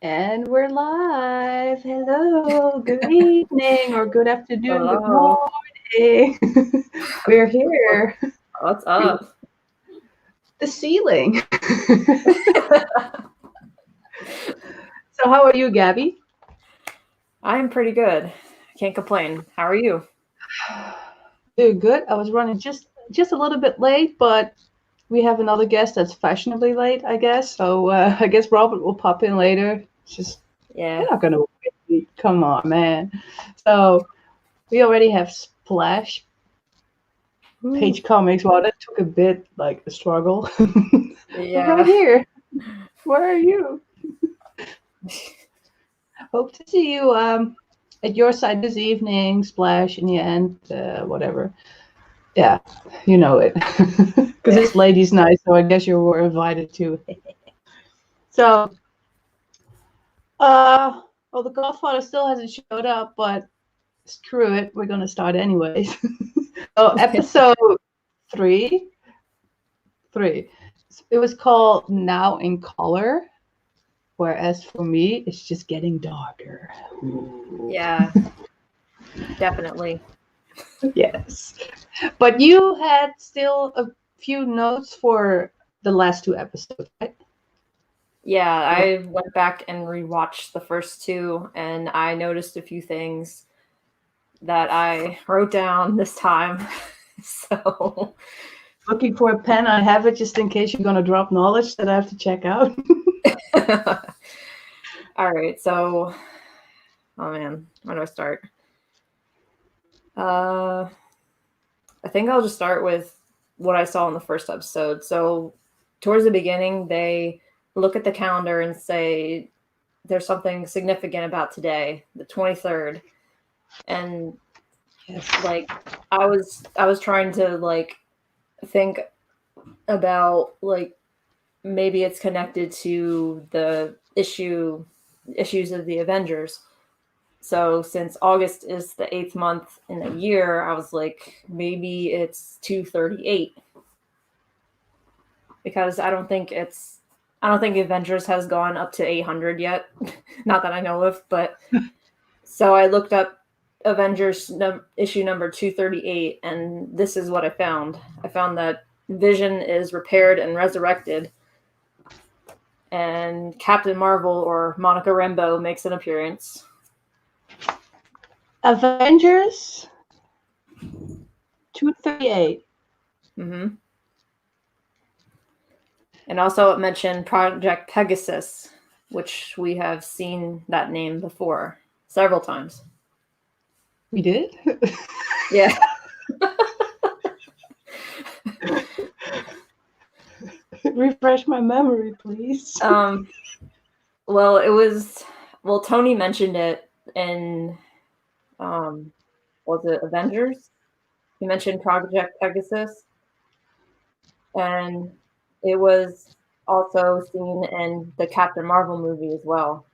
And we're live. Hello, good evening, or good afternoon, good Hello. morning. We're here. What's up? The ceiling. So, how are you, Gabby? I'm pretty good. Can't complain. How are you? Doing good. I was running just a little bit late, but we have another guest that's fashionably late, I guess. So I guess Robert will pop in later. It's just Yeah. you're not gonna wait. Come on, man. So we already have Splash Page Comics. Wow, that took a bit like a struggle. Yeah. Right here. Where are you? Hope to see you at your side this evening. Splash in the end, whatever. Yeah, you know it. Because this lady's nice, so I guess you were invited too. So, well, the Godfather still hasn't showed up, but screw it, we're gonna start anyways. So, episode three. It was called Now in Color, whereas for me, it's just getting darker. Ooh. Yeah. Definitely. Yes, but you had still a few notes for the last two episodes, right? Yeah, I went back and rewatched the first two, and I noticed a few things that I wrote down this time. So, Looking for a pen. I have it just in case you're gonna drop knowledge that I have to check out. all right. So, oh man, where do I start? I think I'll just start with what I saw in the first episode. So, towards the beginning, they look at the calendar and say there's something significant about today, the 23rd. And Yes. like I was trying to like think about like maybe it's connected to the issues of the Avengers. So since August is the 8th month in a year, I was like, maybe it's 238. Because I don't think Avengers has gone up to 800 yet. Not that I know of, but so I looked up Avengers issue number 238, and this is what I found. I found that Vision is repaired and resurrected, and Captain Marvel, or Monica Rambeau, makes an appearance. Avengers 238. Mm-hmm. And also it mentioned Project Pegasus, which we have seen that name before several times. We did? Yeah. Refresh my memory, please. Well, Tony mentioned it in was it Avengers? He mentioned Project Pegasus. And it was also seen in the Captain Marvel movie as well.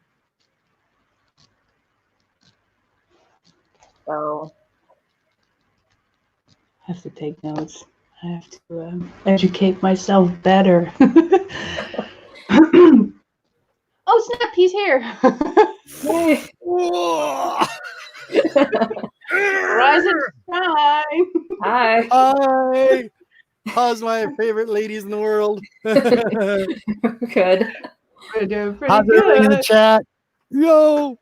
So I have to take notes. I have to educate myself better. Oh, snap, he's here. yay. Rise and shine. Hi. Hi. How's my favorite ladies in the world? Good. We're doing pretty How's everybody in the good. chat? Yo.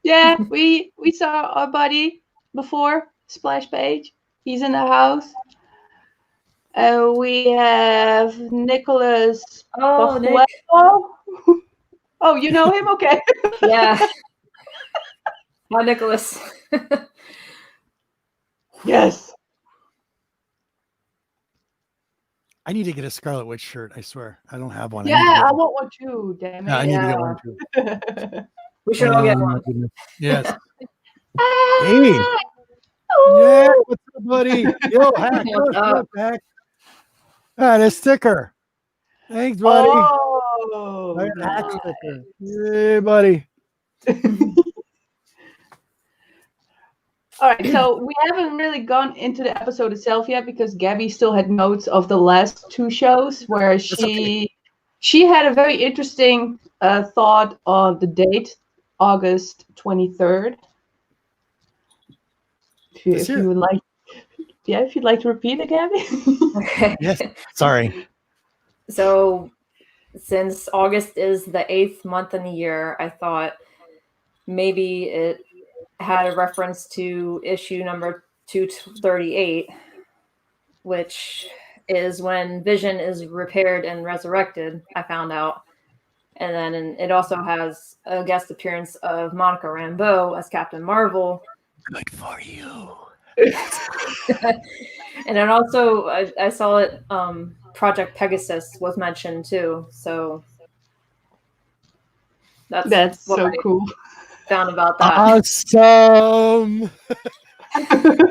Yeah, we saw our buddy before, Splash Page. He's in the house. We have Nicholas. Oh, Nick. Oh, you know him? Okay. Yeah. Hi, Nicholas. Yes. I need to get a Scarlet Witch shirt. I swear. I don't have one. Yeah, I want one too, damn it. I need to get one too. We should all get one. Yes. Hey. Oh. Yeah, what's up, buddy? Yo, Hack. What's up? Hack. The sticker. Thanks, buddy. Oh, I got a nice. Hack sticker. Hey, buddy. All right, so we haven't really gone into the episode itself yet because Gabby still had notes of the last two shows where she had a very interesting thought on the date, August 23rd. If you would like, if you'd like to repeat it, Gabby. Okay. Yes. Sorry. So, since August is the 8th month in the year, I thought maybe it had a reference to issue number 238, which is when Vision is repaired and resurrected, I found out. And then it also has a guest appearance of Monica Rambeau as Captain Marvel. Good for you. And then also, I saw it, Project Pegasus was mentioned too. So that's what so I cool. found about that. Awesome. I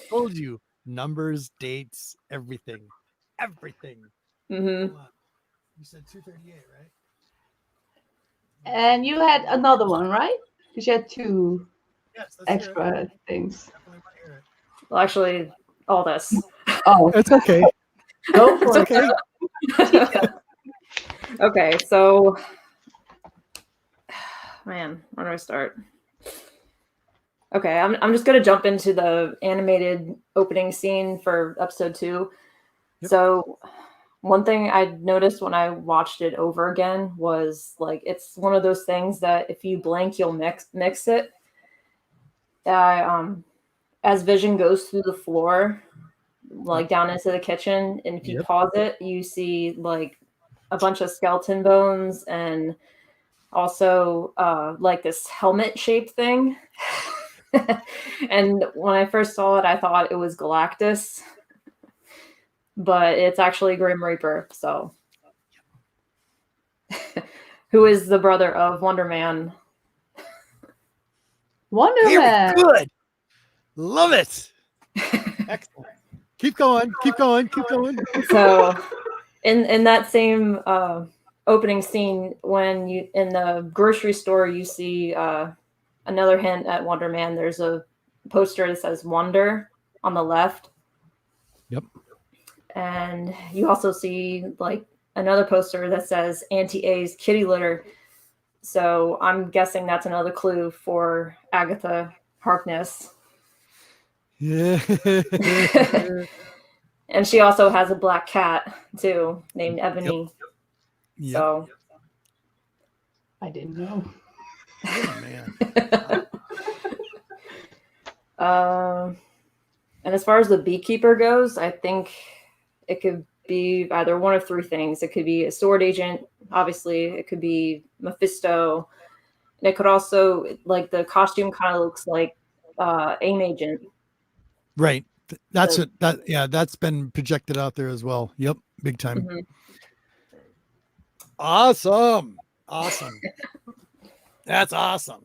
told you, numbers, dates, everything. Mm-hmm. You said 238, right? And you had another one, right? Because you had two extra things. Well, actually, all this. Oh, It's okay. go for It's it. okay. Okay, so, man, where do I start? Okay, I'm just gonna jump into the animated opening scene for episode 2. Yep. So, one thing I noticed when I watched it over again was like it's one of those things that if you blink, you'll mix it. As Vision goes through the floor, like down into the kitchen, and if you pause it, you see like a bunch of skeleton bones and also like this helmet shaped thing. And when I first saw it, I thought it was Galactus, but it's actually Grim Reaper. So, who is the brother of Wonder Man? Wonder Man. Good. Love it. Excellent. Keep going. So, in that same opening scene, when you in the grocery store, you see another hint at Wonder Man. There's a poster that says Wonder on the left. Yep. And you also see like another poster that says Auntie A's kitty litter. So I'm guessing that's another clue for Agatha Harkness. Yeah. And she also has a black cat too, named Ebony. Yep. So I didn't know. Oh, man. And as far as the beekeeper goes, I think it could be either one of three things. It could be a sword agent, obviously. It could be Mephisto. And it could also, like, the costume kind of looks like AIM agent. Right. That's it. That's been projected out there as well. Yep. Big time. Mm-hmm. Awesome. That's awesome.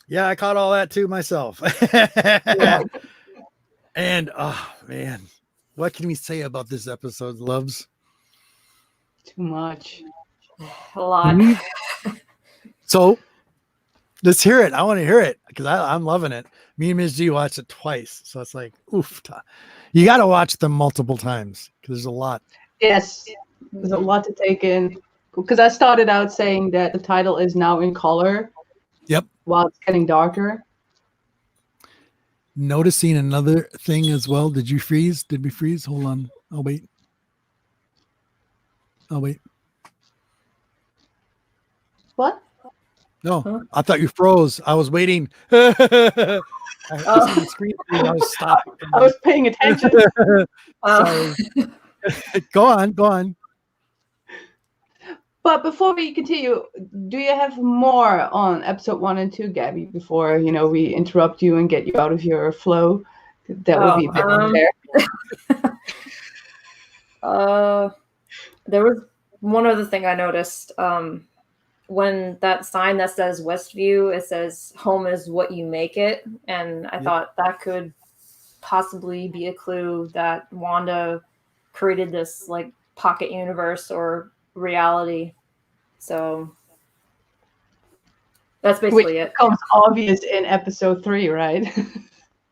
Yeah, I caught all that too myself. Yeah. And oh man, what can we say about this episode, loves? Too much. A lot. So let's hear it. I want to hear it because I'm loving it. Me and Ms. G watched it twice. So it's like, oof. You got to watch them multiple times because there's a lot. Yes, there's a lot to take in. Because I started out saying that the title is now in color. Yep. While it's getting darker. Noticing another thing as well. Did you freeze? Did we freeze? Hold on. I'll wait. What? No, I thought you froze. I was waiting. I see the screen. I was stopping. I was paying attention. Sorry. Go on. But before we continue, do you have more on episode 1 and 2, Gabby? Before we interrupt you and get you out of your flow, that would be a bit unfair. There was one other thing I noticed. When that sign that says Westview, it says "Home is what you make it," and I thought that could possibly be a clue that Wanda created this like pocket universe or reality. So that's basically it. Becomes obvious in episode 3, right?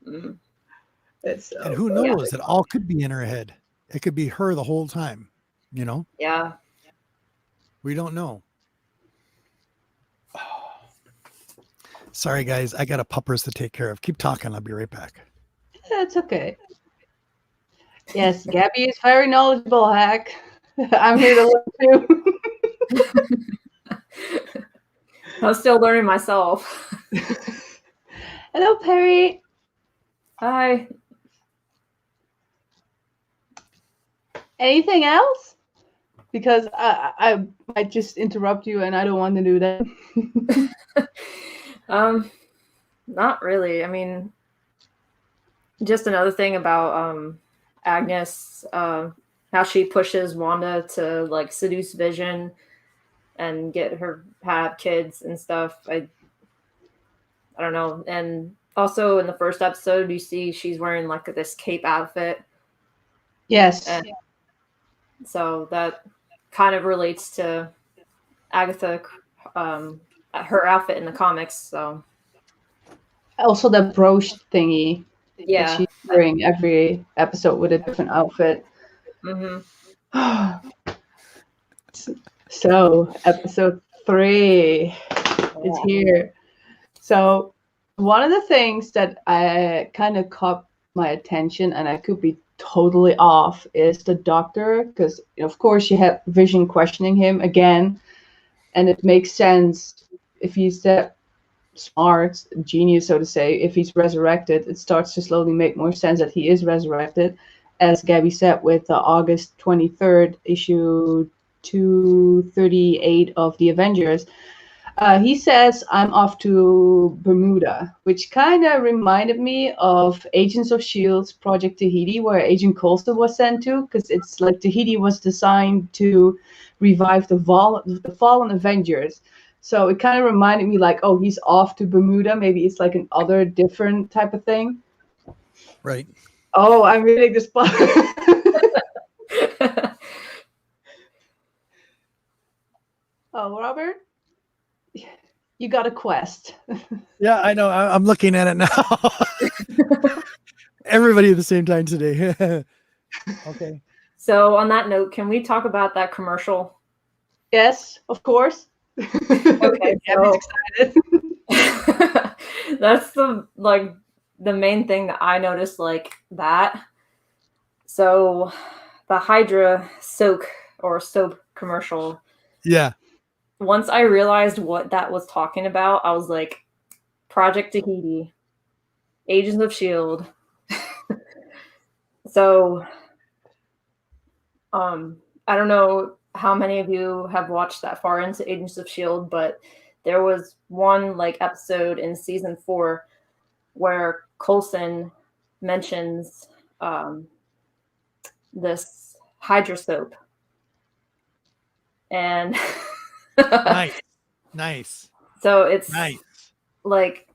Mm-hmm. And who knows? It all could be in her head. It could be her the whole time. Yeah. We don't know. Sorry, guys. I got a puppers to take care of. Keep talking. I'll be right back. That's okay. Yes, Gabby is very knowledgeable, Hack. I'm here to learn too. I'm still learning myself. Hello, Perry. Hi. Anything else? Because I might just interrupt you, and I don't want to do that. Not really. I mean, just another thing about Agnes, how she pushes Wanda to like seduce Vision and get her have kids and stuff. I don't know. And also in the first episode, you see she's wearing like this cape outfit. Yes. And so that kind of relates to Agatha, her outfit in the comics. So also the brooch thingy. yeah, that she's wearing every episode with a different outfit. Mm-hmm. So episode 3 is here. So one of the things that I kind of caught my attention, and I could be totally off, is the doctor, because of course you have Vision questioning him again, and it makes sense if he's that smart, genius, so to say. If he's resurrected, it starts to slowly make more sense that he is resurrected, as Gabby said with the August 23rd issue 238 of the Avengers. He says, I'm off to Bermuda, which kind of reminded me of Agents of S.H.I.E.L.D.'s Project Tahiti, where Agent Coulson was sent to, because it's like Tahiti was designed to revive the fallen Avengers. So it kind of reminded me like, oh, he's off to Bermuda. Maybe it's like an other different type of thing. Right. Oh, I'm reading this book. Oh, Robert? You got a quest. Yeah, I know. I'm looking at it now. Everybody at the same time today. Okay. So on that note, can we talk about that commercial? Yes, of course. Okay, so excited. That's the main thing that I noticed, like that. So the Hydra soap commercial. Yeah. Once I realized what that was talking about, I was like, Project Tahiti, Agents of S.H.I.E.L.D. So I don't know how many of you have watched that far into Agents of S.H.I.E.L.D., but there was one like episode in season 4 where Coulson mentions this Hydra soap. And Nice. So it's nice. Like,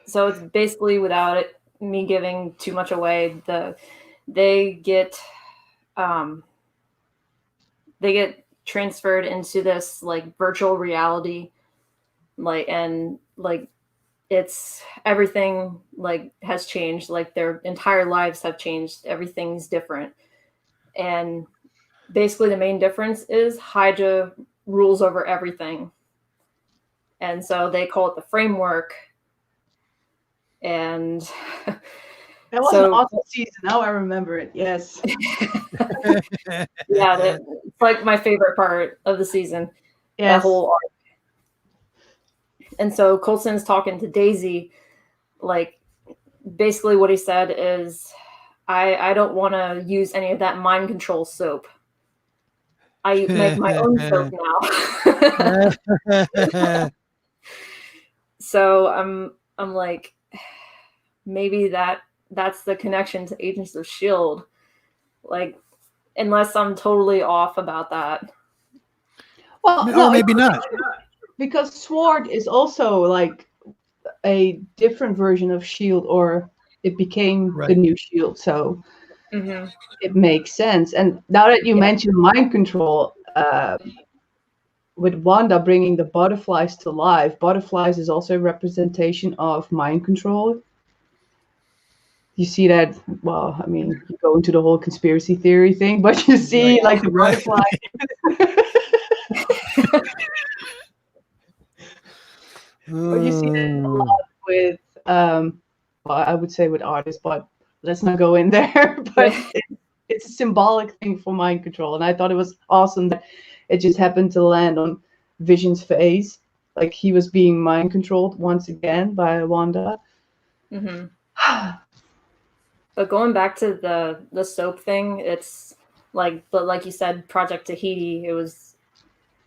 so it's basically, without me giving too much away, they get transferred into this like virtual reality, and it's everything like has changed, like their entire lives have changed, everything's different, and basically the main difference is Hydra rules over everything, and so they call it the framework. And that was an awesome season. Now I remember it. Yes. Yeah, it's like my favorite part of the season. Yes. That whole arc. And so Coulson's talking to Daisy, like basically what he said is, I don't want to use any of that mind control soap. I make my own soap now. So I'm like, maybe that's the connection to Agents of S.H.I.E.L.D. Like, unless I'm totally off about that. Well, no, maybe not. Because SWORD is also like a different version of S.H.I.E.L.D., or it became the new S.H.I.E.L.D., so it makes sense. And now that you mentioned mind control, with Wanda bringing the butterflies to life, butterflies is also a representation of mind control. you see that. Well, I mean, you go into the whole conspiracy theory thing, but you see like the Right. butterfly. But you see that a lot with, well, I would say with artists, but let's not go in there. But it's a symbolic thing for mind control, and I thought it was awesome that it just happened to land on Vision's face, like he was being mind controlled once again by Wanda. Mm-hmm. But going back to the soap thing, it's like you said, Project Tahiti. It was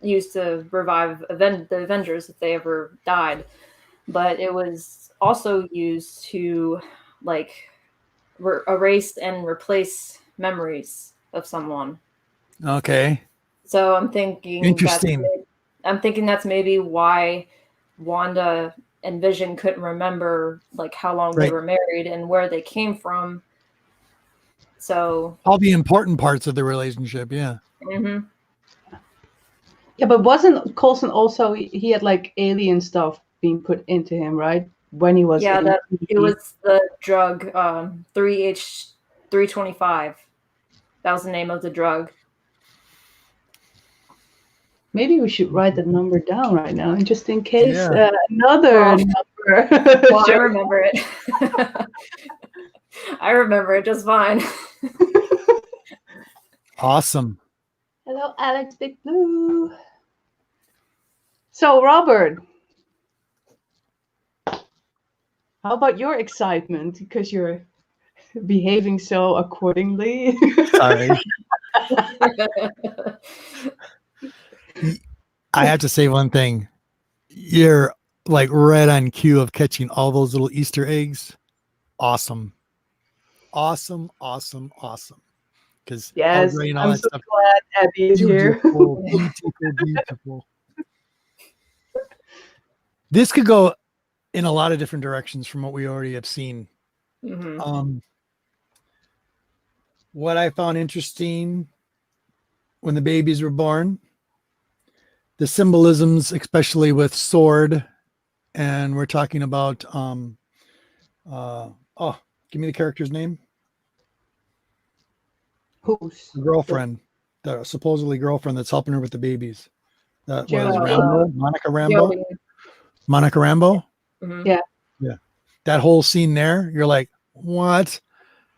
used to revive the Avengers if they ever died, but it was also used to like erase and replace memories of someone. Okay. So I'm thinking Interesting. that's maybe why Wanda and Vision couldn't remember like how long they were married and where they came from. So all the important parts of the relationship, yeah. Mm-hmm. Yeah, but wasn't Coulson also, he had like alien stuff being put into him, right? When he was it was the drug 3H325. That was the name of the drug. Maybe we should write that number down right now, and just in case another number. Well, I remember it. I remember it just fine. Awesome. Hello, Alex Big Blue. So, Robert, how about your excitement? Because you're behaving so accordingly. Sorry. I have to say one thing. You're like right on cue of catching all those little Easter eggs. Awesome. Awesome. Because yes, I'm so glad Abby is here. Beautiful. This could go in a lot of different directions from what we already have seen. Mm-hmm. What I found interesting when the babies were born, the symbolisms, especially with sword, and we're talking about give me the character's name. Who's the girlfriend, the supposedly girlfriend that's helping her with the babies? That was Monica Rambeau. Mm-hmm. Yeah. That whole scene there, you're like, what?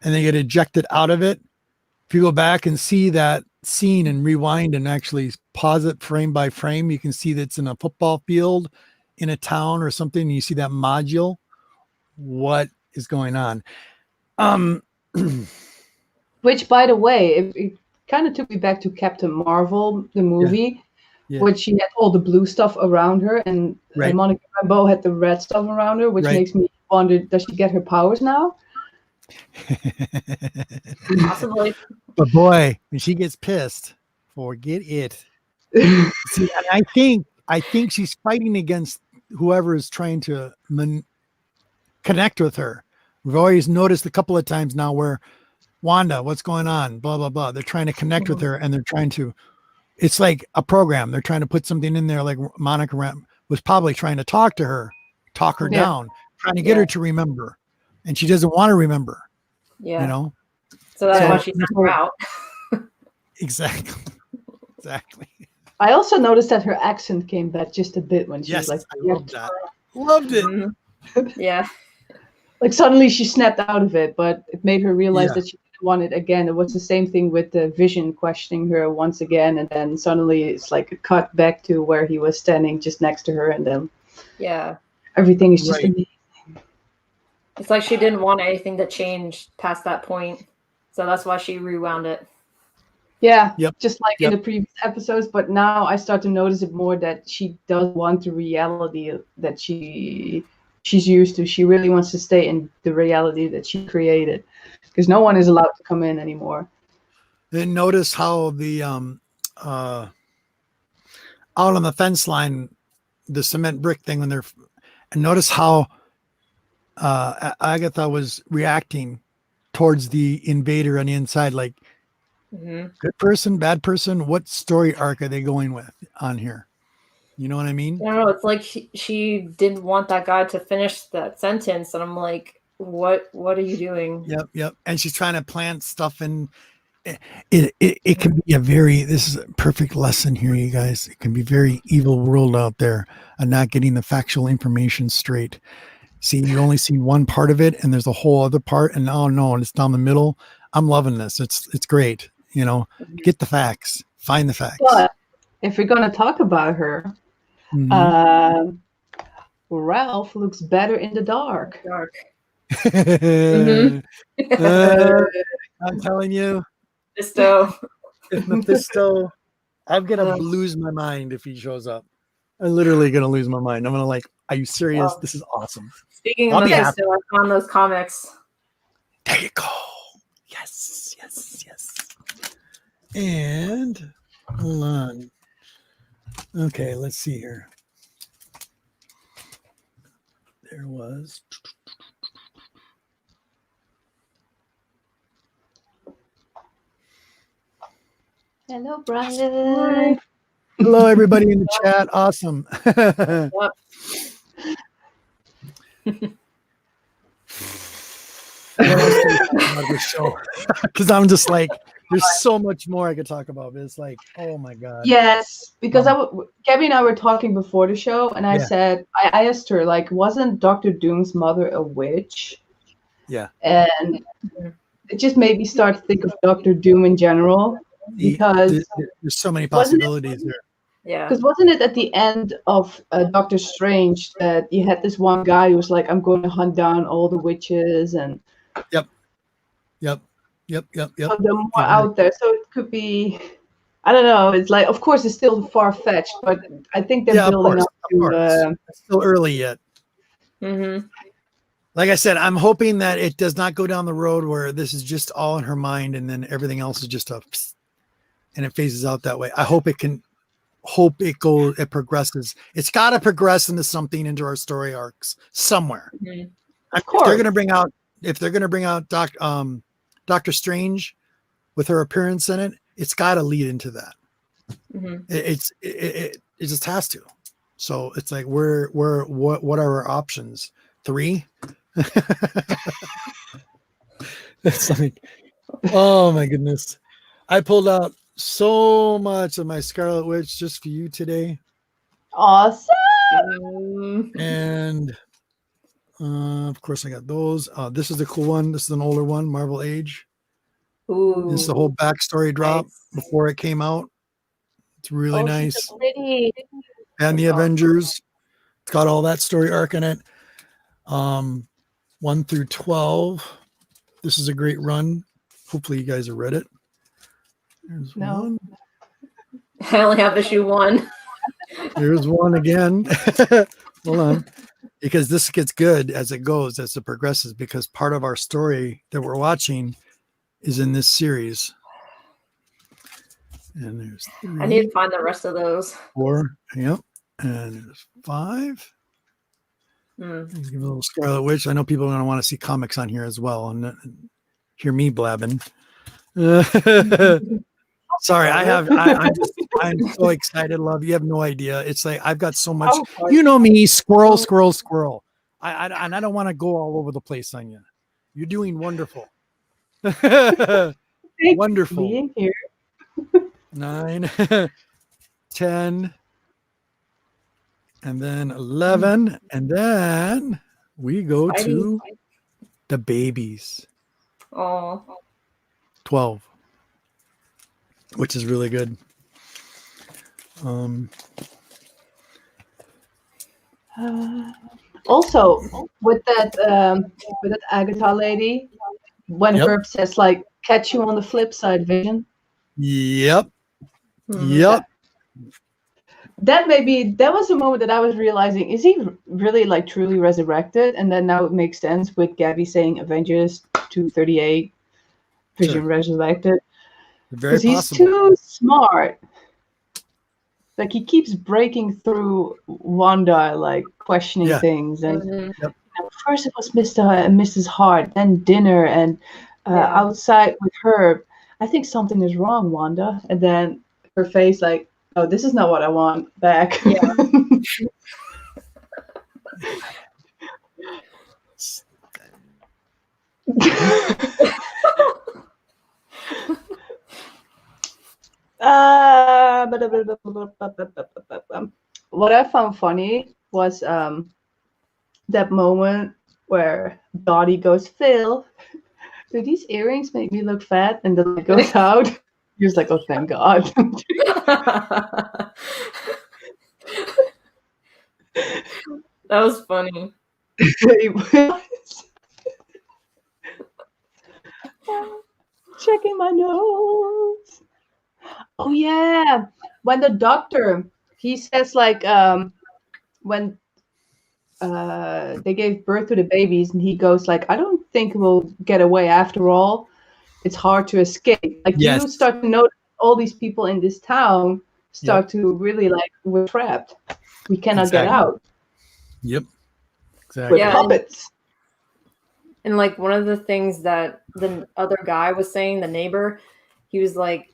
And they get ejected out of it. If you go back and see that scene and rewind and actually pause it frame by frame, you can see that it's in a football field in a town or something. You see that module. What is going on? Which, by the way, it kind of took me back to Captain Marvel, the movie, which she had all the blue stuff around her, and Monica Rambeau had the red stuff around her, which makes me wonder, does she get her powers now? Possibly. But boy, when she gets pissed, forget it. See, I think she's fighting against whoever is trying to connect with her. We've always noticed a couple of times now where Wanda, what's going on? Blah, blah, blah. They're trying to connect with her, and they're trying to, it's like a program. They're trying to put something in there, like Monica was probably trying to talk her down, trying to get her to remember. And she doesn't want to remember. Yeah. You know? So that's why she sent her out. Exactly. I also noticed that her accent came back just a bit when she was like, I loved that. Loved it. Mm-hmm. Yeah. Like suddenly she snapped out of it, but it made her realize that she didn't want it again. It was the same thing with the Vision questioning her once again, and then suddenly it's like a cut back to where he was standing just next to her, and then everything is just amazing. It's like she didn't want anything to change past that point, so that's why she rewound it. Yeah, just like in the previous episodes, but now I start to notice it more that she does want the reality that she's used to. She really wants to stay in the reality that she created, because no one is allowed to come in anymore. Then notice how the out on the fence line, the cement brick thing, and notice how Agatha was reacting towards the invader on the inside, like good person, bad person. What story arc are they going with on here? You know what I mean? I don't know. It's like she didn't want that guy to finish that sentence, and I'm like, what are you doing? Yep. And she's trying to plant stuff in. It can be this is a perfect lesson here, you guys. It can be very evil world out there and not getting the factual information straight. See, you only see one part of it and there's a whole other part, and oh no, and it's down the middle. I'm loving this. It's great. Get the facts, find the facts. But if we're going to talk about her, Ralph looks better in the dark. I'm telling you, Mephisto. Mephisto, I'm gonna lose my mind if he shows up. I'm literally gonna lose my mind. I'm gonna are you serious? Well, this is awesome. Speaking of Mephisto, I found those comics. There you go. Yes. And hold on. Okay, let's see here. There was. Hello, Brian. Hello, everybody in the chat. Awesome. About this show, because I'm just there's so much more I could talk about. It's oh my god. Yes, because Gabby and I were talking before the show, and I said I asked her wasn't Dr. Doom's mother a witch? Yeah. And it just made me start to think of Dr. Doom in general, because there's so many possibilities there. Yeah. Because wasn't it at the end of Doctor Strange that you had this one guy who was I'm going to hunt down all the witches and. Yep. Of them more out there, so it could be. I don't know. It's of course, it's still far fetched, but I think they're building up to. It's still early yet. Mm-hmm. Like I said, I'm hoping that it does not go down the road where this is just all in her mind, and then everything else is just and it phases out that way. I hope it can. It progresses. It's got to progress into something, into our story arcs somewhere. Mm-hmm. Of course, they're going to bring out. If they're going to bring out Doctor Strange with her appearance in it, it's got to lead into that. Mm-hmm. It just has to. So it's what are our options? 3? It's oh my goodness. I pulled out so much of my Scarlet Witch just for you today. Awesome. And of course I got those. This is the cool one. This is an older one, Marvel Age. Ooh. This is the whole backstory drop before it came out. It's really nice. So pretty. And the Avengers. It's got all that story arc in it. 1 through 12. This is a great run. Hopefully you guys have read it. There's one. I only have issue 1. There's one again. Hold on. Because this gets good as it goes, as it progresses, because part of our story that we're watching is in this series. And there's 3. I need to find the rest of those. 4. Yep. And there's 5. Give a little Scarlet Witch. I know people are going to want to see comics on here as well and hear me blabbing. Sorry, I'm so excited, love. You have no idea. It's I've got so much. You know me, squirrel. I don't want to go all over the place on you. You're doing wonderful. Wonderful. Being here. 9, 10, and then 11, and then we go to the babies. Oh. 12. Which is really good. Also, with that Agatha lady, when Herb says catch you on the flip side, Vision. Yep. Mm-hmm. Yep. That was a moment that I was realizing, is he really truly resurrected? And then now it makes sense with Gabby saying Avengers 238, Vision resurrected. Because he's too smart. He keeps breaking through Wanda, questioning things. And first it was Mr. and Mrs. Hart, then dinner, and outside with Herb. I think something is wrong, Wanda. And then her face oh, this is not what I want back. Yeah. What I found funny was that moment where Dottie goes, Phil, do these earrings make me look fat? And the light goes out. He was like, oh, thank God. That was funny. It was. Checking my nose. Oh yeah, when the doctor he says like when they gave birth to the babies and he goes like, I don't think we'll get away after all. It's hard to escape. Like Yes. you start to notice all these people in this town start to really like, we're trapped. We cannot get out. Yep. Exactly. With puppets. And like one of the things that the other guy was saying, the neighbor, he was like,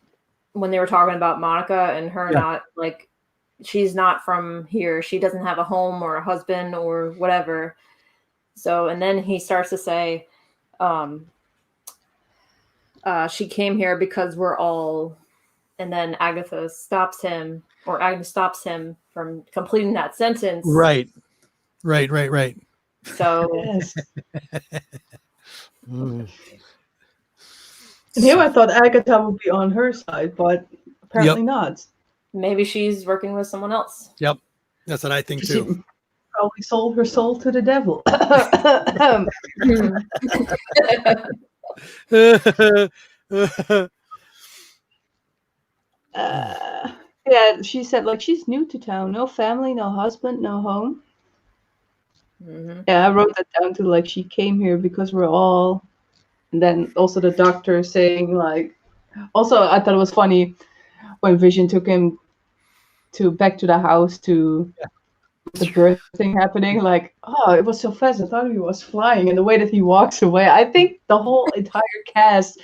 when they were talking about Monica and her not like, she's not from here. She doesn't have a home or a husband or whatever. So, and then he starts to say, she came here because we're all, and then Agnes stops him from completing that sentence. Right. So yes. And here I thought Agatha would be on her side, but apparently not. Maybe she's working with someone else. Yep. That's what I think too. She probably sold her soul to the devil. Yeah, she said like she's new to town, no family, no husband, no home. Mm-hmm. Yeah, I wrote that down to like she came here because we're all, and then also the doctor saying like, also I thought it was funny when Vision took him back to the house to the birth thing happening, like, oh, it was so fast, I thought he was flying, and the way that he walks away, I think the whole entire cast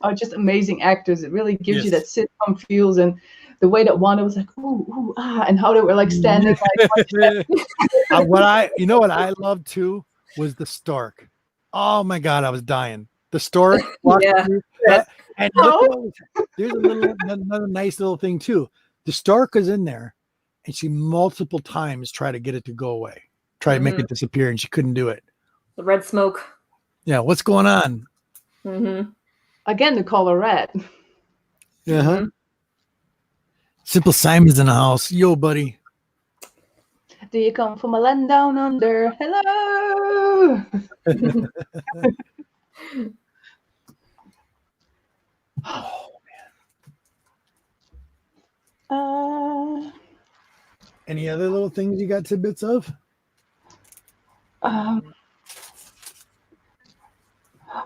are just amazing actors. It really gives you that sitcom feels, and the way that Wanda was like, ooh, ooh, ah, and how they were like standing like what I loved too was the stork. Oh my God, I was dying. The stork through that, and there's another nice little thing too. The stork is in there, and she multiple times tried to get it to go away, try to make it disappear, and she couldn't do it. The red smoke. Yeah, what's going on? Mm-hmm. Again, the color red. Yeah. Mm-hmm. Simple Simon's in the house. Yo, buddy. Do you come from a land down under? Hello. Oh man. Any other little things you got tidbits of?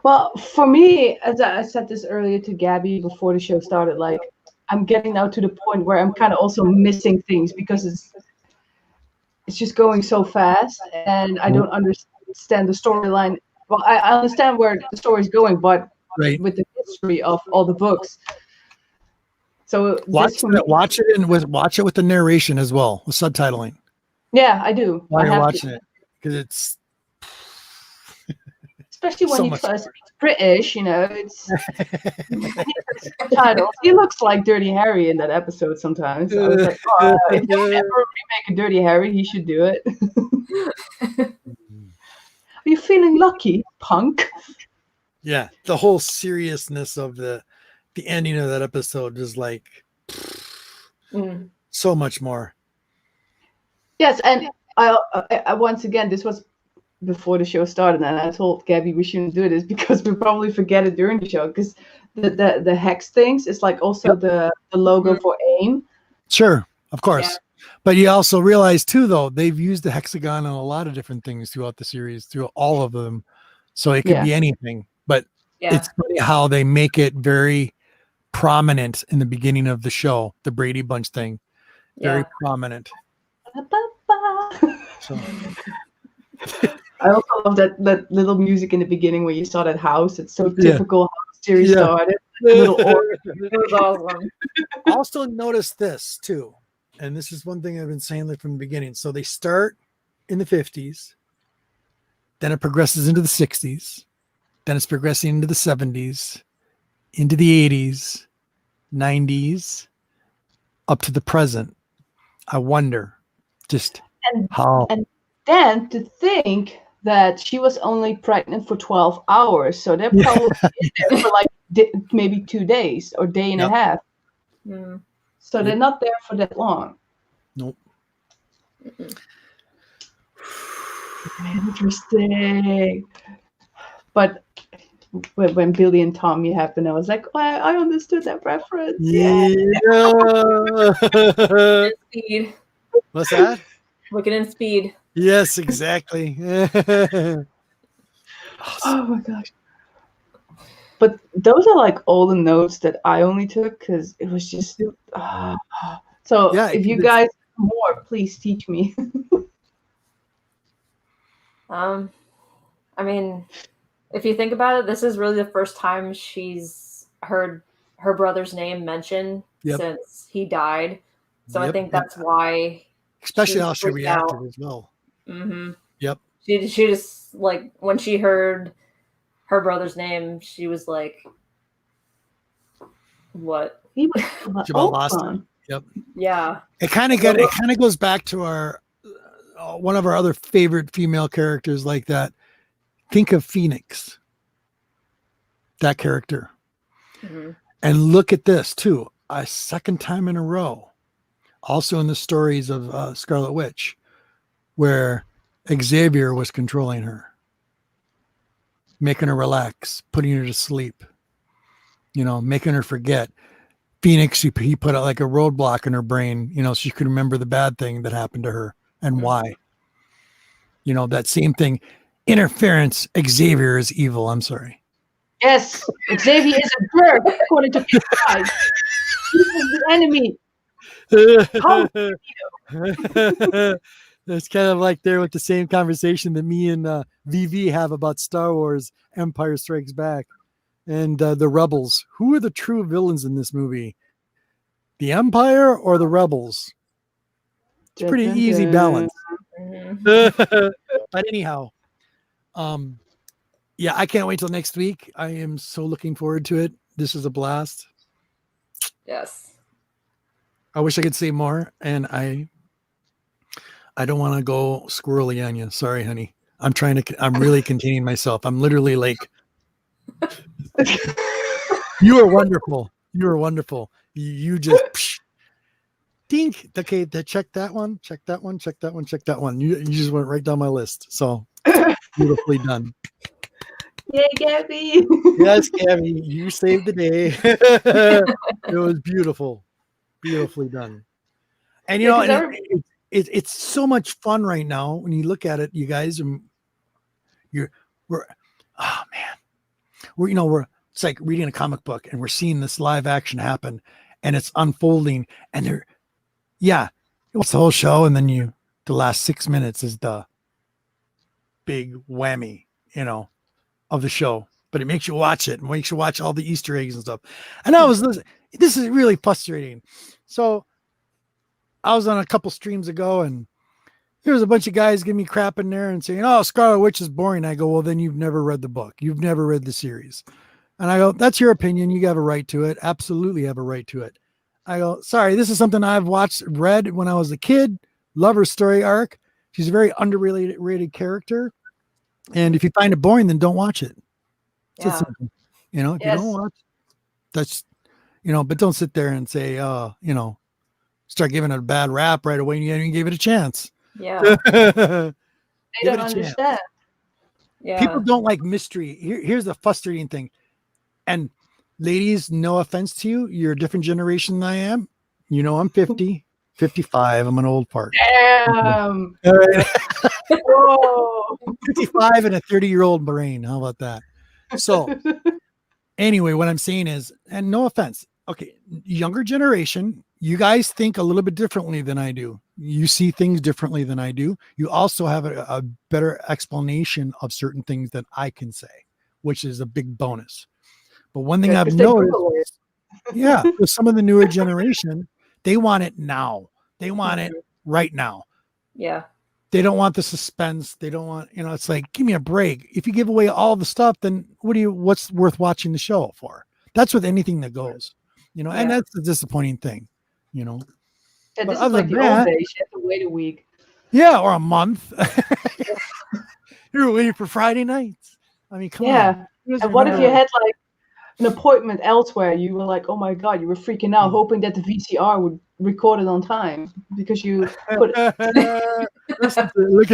Well, for me, as I said this earlier to Gabby before the show started, like I'm getting now to the point where I'm kind of also missing things because it's just going so fast, and I don't understand the storyline. Well, I understand where the story is going, but with the history of all the books. So watch it with the narration as well, with subtitling. Yeah, I do. While you're watching it, because it's especially when he speaks British, you know, it's subtitles. He looks like Dirty Harry in that episode sometimes. I was like, oh, if you ever remake a Dirty Harry, he should do it. Are you feeling lucky, punk? Yeah, the whole seriousness of the ending of that episode is like so much more. Yes, and I once again, this was before the show started, and I told Gabby we shouldn't do this because we probably forget it during the show, because the hex things is like also the logo for AIM. Sure, of course. Yeah. But you also realize too, though, they've used the hexagon on a lot of different things throughout the series, through all of them. So it could be anything, but it's funny how they make it very prominent in the beginning of the show, the Brady Bunch thing, very prominent. So. I also love that little music in the beginning when you saw that house. It's so typical how the series started. Little organ. It was awesome. Also notice this too, and this is one thing I've been saying from the beginning. So they start in the 50s, then it progresses into the 60s, Then it's progressing into the 70s, into the 80s, 90s, up to the present. I wonder just And how. and then to think that she was only pregnant for 12 hours, so they're probably in there for like maybe 2 days or day and a Yep. half. Mm. So Yep. they're not there for that long. Nope. Interesting. But when Billy and Tommy happened, I was like, oh, I understood that reference. Yeah. Speed. What's that? Wicked and Speed. Yes, exactly. Oh my gosh. But those are like all the notes that I only took because it was just. So Yeah, if you it's- guys have more, please teach me. I mean, if you think about it, this is really the first time she's heard her brother's name mentioned Yep. since he died. So I Yep, think yep. that's why. Especially She's how she freaked reacted out. as well. Mm-hmm. Yep. She just like when she heard her brother's name, she was like, "What?" He was She about lost Ultron. it. Yep. Yeah. It kind of goes back to our one of our other favorite female characters like that. Think of Phoenix. That character. Mm-hmm. And look at this too. A second time in a row. Also in the stories of Scarlet Witch, where Xavier was controlling her, making her relax, putting her to sleep, making her forget. Phoenix, he put out like a roadblock in her brain, so she could remember the bad thing that happened to her and why. That same thing. Interference. Xavier is evil. I'm sorry. Yes, Xavier is a jerk, according to his guys. He's the enemy. It's kind of like there with the same conversation that me and VV have about Star Wars Empire Strikes Back and the Rebels. Who are the true villains in this movie? The Empire or the Rebels? It's pretty easy balance. Mm-hmm. But anyhow, yeah, I can't wait till next week. I am so looking forward to it. This is a blast. Yes. I wish I could say more, and I don't want to go squirrely on you. Sorry, honey. I'm really containing myself. I'm literally like, you are wonderful. You are wonderful. You just dink. Okay, check that one. Check that one. Check that one. Check that one. You just went right down my list. So beautifully done. Yay, Gabby. Yes, Gabby, you saved the day. It was beautiful. Beautifully done. And it's so much fun right now when you look at it, you guys. It's like reading a comic book and we're seeing this live action happen and it's unfolding and it's the whole show. And then the last 6 minutes is the big whammy, of the show, but it makes you watch it and makes you watch all the Easter eggs and stuff. And I was listening. This is really frustrating. So I was on a couple streams ago and there was a bunch of guys giving me crap in there and saying, oh, Scarlet Witch is boring. I go, well, then you've never read the book. You've never read the series. And I go, that's your opinion. You have a right to it. Absolutely have a right to it. I go, sorry, this is something I've read when I was a kid. Love her story arc. She's a very underrated character. And if you find it boring, then don't watch it. It's Yeah. simple. If you don't watch, that's, but don't sit there and say, start giving it a bad rap right away. And you gave it a chance. Yeah. They don't understand. Yeah. People don't like mystery. Here's the frustrating thing. And ladies, no offense to you. You're a different generation than I am. I'm 50, 55. I'm an old fart. Damn. All right. Whoa. 55 and a 30-year-old brain. How about that? So anyway, what I'm saying is, and no offense. Okay. Younger generation, you guys think a little bit differently than I do. You see things differently than I do. You also have a better explanation of certain things than I can say, which is a big bonus. But one thing I've noticed, with some of the newer generation, they want it now. They want it right now. Yeah. They don't want the suspense. They don't want, it's like, give me a break. If you give away all the stuff, then what's worth watching the show for? That's with anything that goes, and that's the disappointing thing, Yeah, But this is other like the than old that, days. You have to wait a week. yeah, or a month. You're waiting for Friday nights. I mean, come on. Yeah. You guys And what if you remember- had like an appointment elsewhere? You were like, oh my God, you were freaking out, hoping that the VCR would record it on time because you put look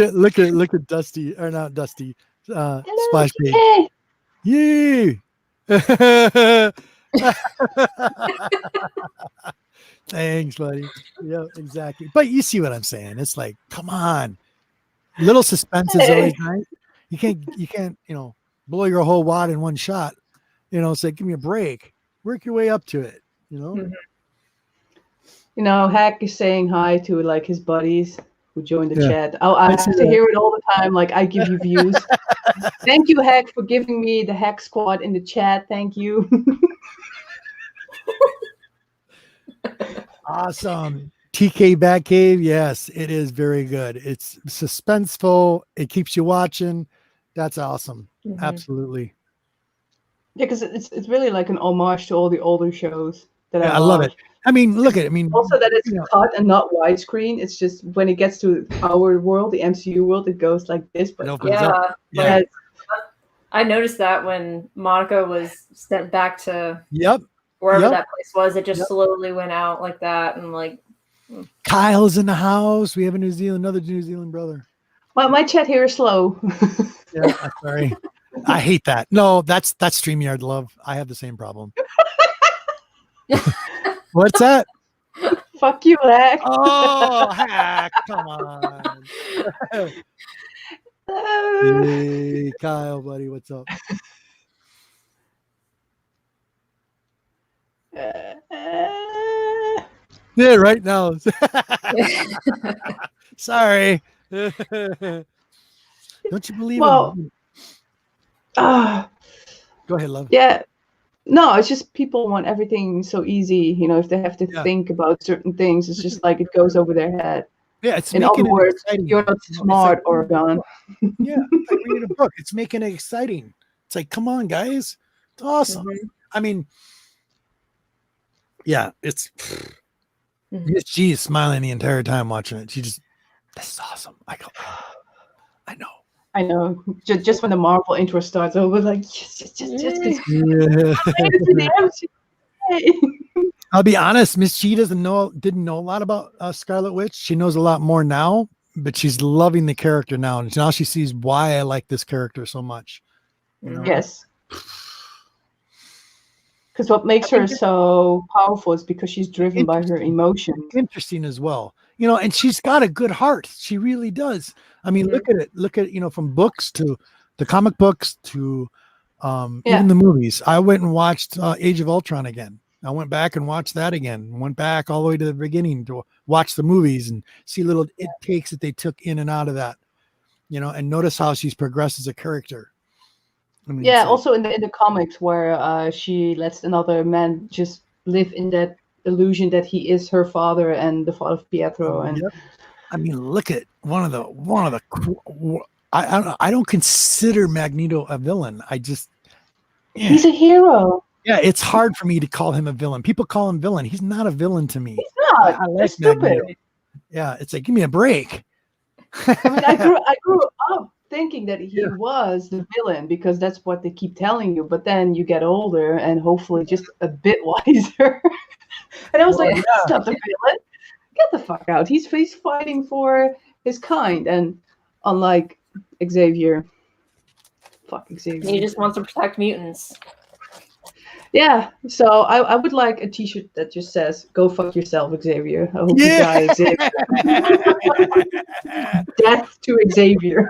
at Dusty, or not Dusty, Hello, Splash Page. TK. Yay! Thanks, buddy. Yeah, exactly. But you see what I'm saying? It's like, come on. Little suspense is always nice. You can't, blow your whole wad in one shot. Say, give me a break. Work your way up to it. Mhm. Hack is saying hi to like his buddies who joined the Yeah. chat. I have see to that. hear it all the time. Like, I give you views. Thank you, Hack, for giving me the Hack Squad in the chat. Thank you. Awesome. TK Batcave. Yes, it is very good. It's suspenseful. It keeps you watching. That's awesome. Mhm. Absolutely. Yeah, because it's really like an homage to all the older shows that Yeah, I I love it. I mean, look at it. I mean, Also, that it's cut and not widescreen. It's just when it gets to our world, the MCU world, it goes like this. it But opens Yeah, up. yeah, like, I noticed that when Monica was sent back to Yep. wherever Yep. that place was, it just Yep. slowly went out like that, and like, Kyle's in the house. We have another New Zealand brother. my chat here is slow. Yeah, I'm sorry. I hate that. No, that's StreamYard love. I have the same problem. What's that? Fuck you, Hack. Oh, Hack. Come on. Hey, Kyle, buddy. What's up? Yeah, right now. Sorry. Don't you believe Well, him? ah, Go ahead, love. yeah. No, it's just people want everything so easy. If they have to Yeah. think about certain things, it's just like it goes over their head. Yeah, it's In making other it words, exciting. you're not It's smart, like- Oregon. Yeah, it's like reading a book. It's making it exciting. It's like, come on, guys. It's awesome. Mhm. I mean, yeah, it's Mhm. she's smiling the entire time watching it. She just, this is awesome. I know. I know. Just when the Marvel intro starts, I was like, yes, just Yeah. Hey. I'll be honest, Miss G didn't know a lot about Scarlet Witch. She knows a lot more now, but she's loving the character now, and now she sees why I like this character so much. Yes. Because what makes her so powerful is because she's driven by her emotions. Interesting as well, and she's got a good heart. She really does. I mean, look at it. From books to the comic books to even the movies. I went and watched Age of Ultron again. I went back and watched that again. Went back all the way to the beginning to watch the movies and see little takes that they took in and out of that, and notice how she's progressed as a character. I mean, Yeah, also in the comics where she lets another man just live in that illusion that he is her father and the father of Pietro. And yep. I mean, look at one of the. I don't consider Magneto a villain. I just. He's a hero. Yeah, it's hard for me to call him a villain. People call him villain. He's not a villain to me. He's not. I They're like stupid. Magneto. Yeah, it's like, give me a break. I mean, I grew up thinking that he was the villain because that's what they keep telling you. But then you get older and hopefully just a bit wiser. And I was like, that's not the villain. Get the fuck out. He's fighting for his kind. And unlike Xavier, fuck Xavier. He just wants to protect mutants. Yeah, so I would like a T-shirt that just says "Go fuck yourself, Xavier." I hope you die, Xavier. Death to Xavier.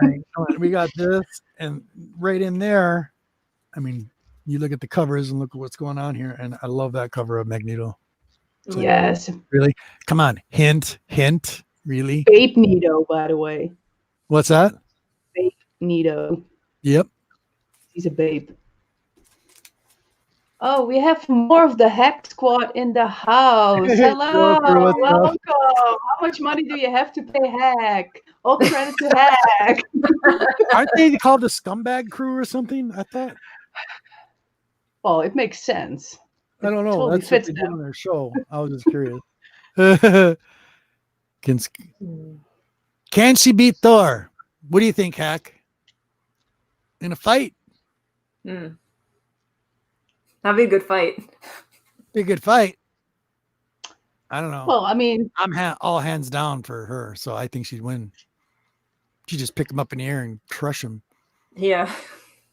We got this, and right in there. I mean, you look at the covers and look at what's going on here, and I love that cover of Magneto. Mm-hmm. Yes. Really? Come on, hint. Really? Babe Nito, by the way. What's that? Babe Nito. Yep. He's a babe. Oh, we have more of the Hack Squad in the house. Hey, Hello, Joker, what's up? welcome. How much money do you have to pay Hack? All credit to Hack. Aren't they called the Scumbag Crew or something? I thought. Well, it makes sense. I don't know. Totally That's what fits they did them. on their show. I was just curious. Can she beat Thor? What do you think, Hack? In a fight? That'd be a good fight. Be a good fight. I don't know. Well, I mean, I'm all hands down for her, so I think she'd win. She just pick him up in the air and crush him. Yeah.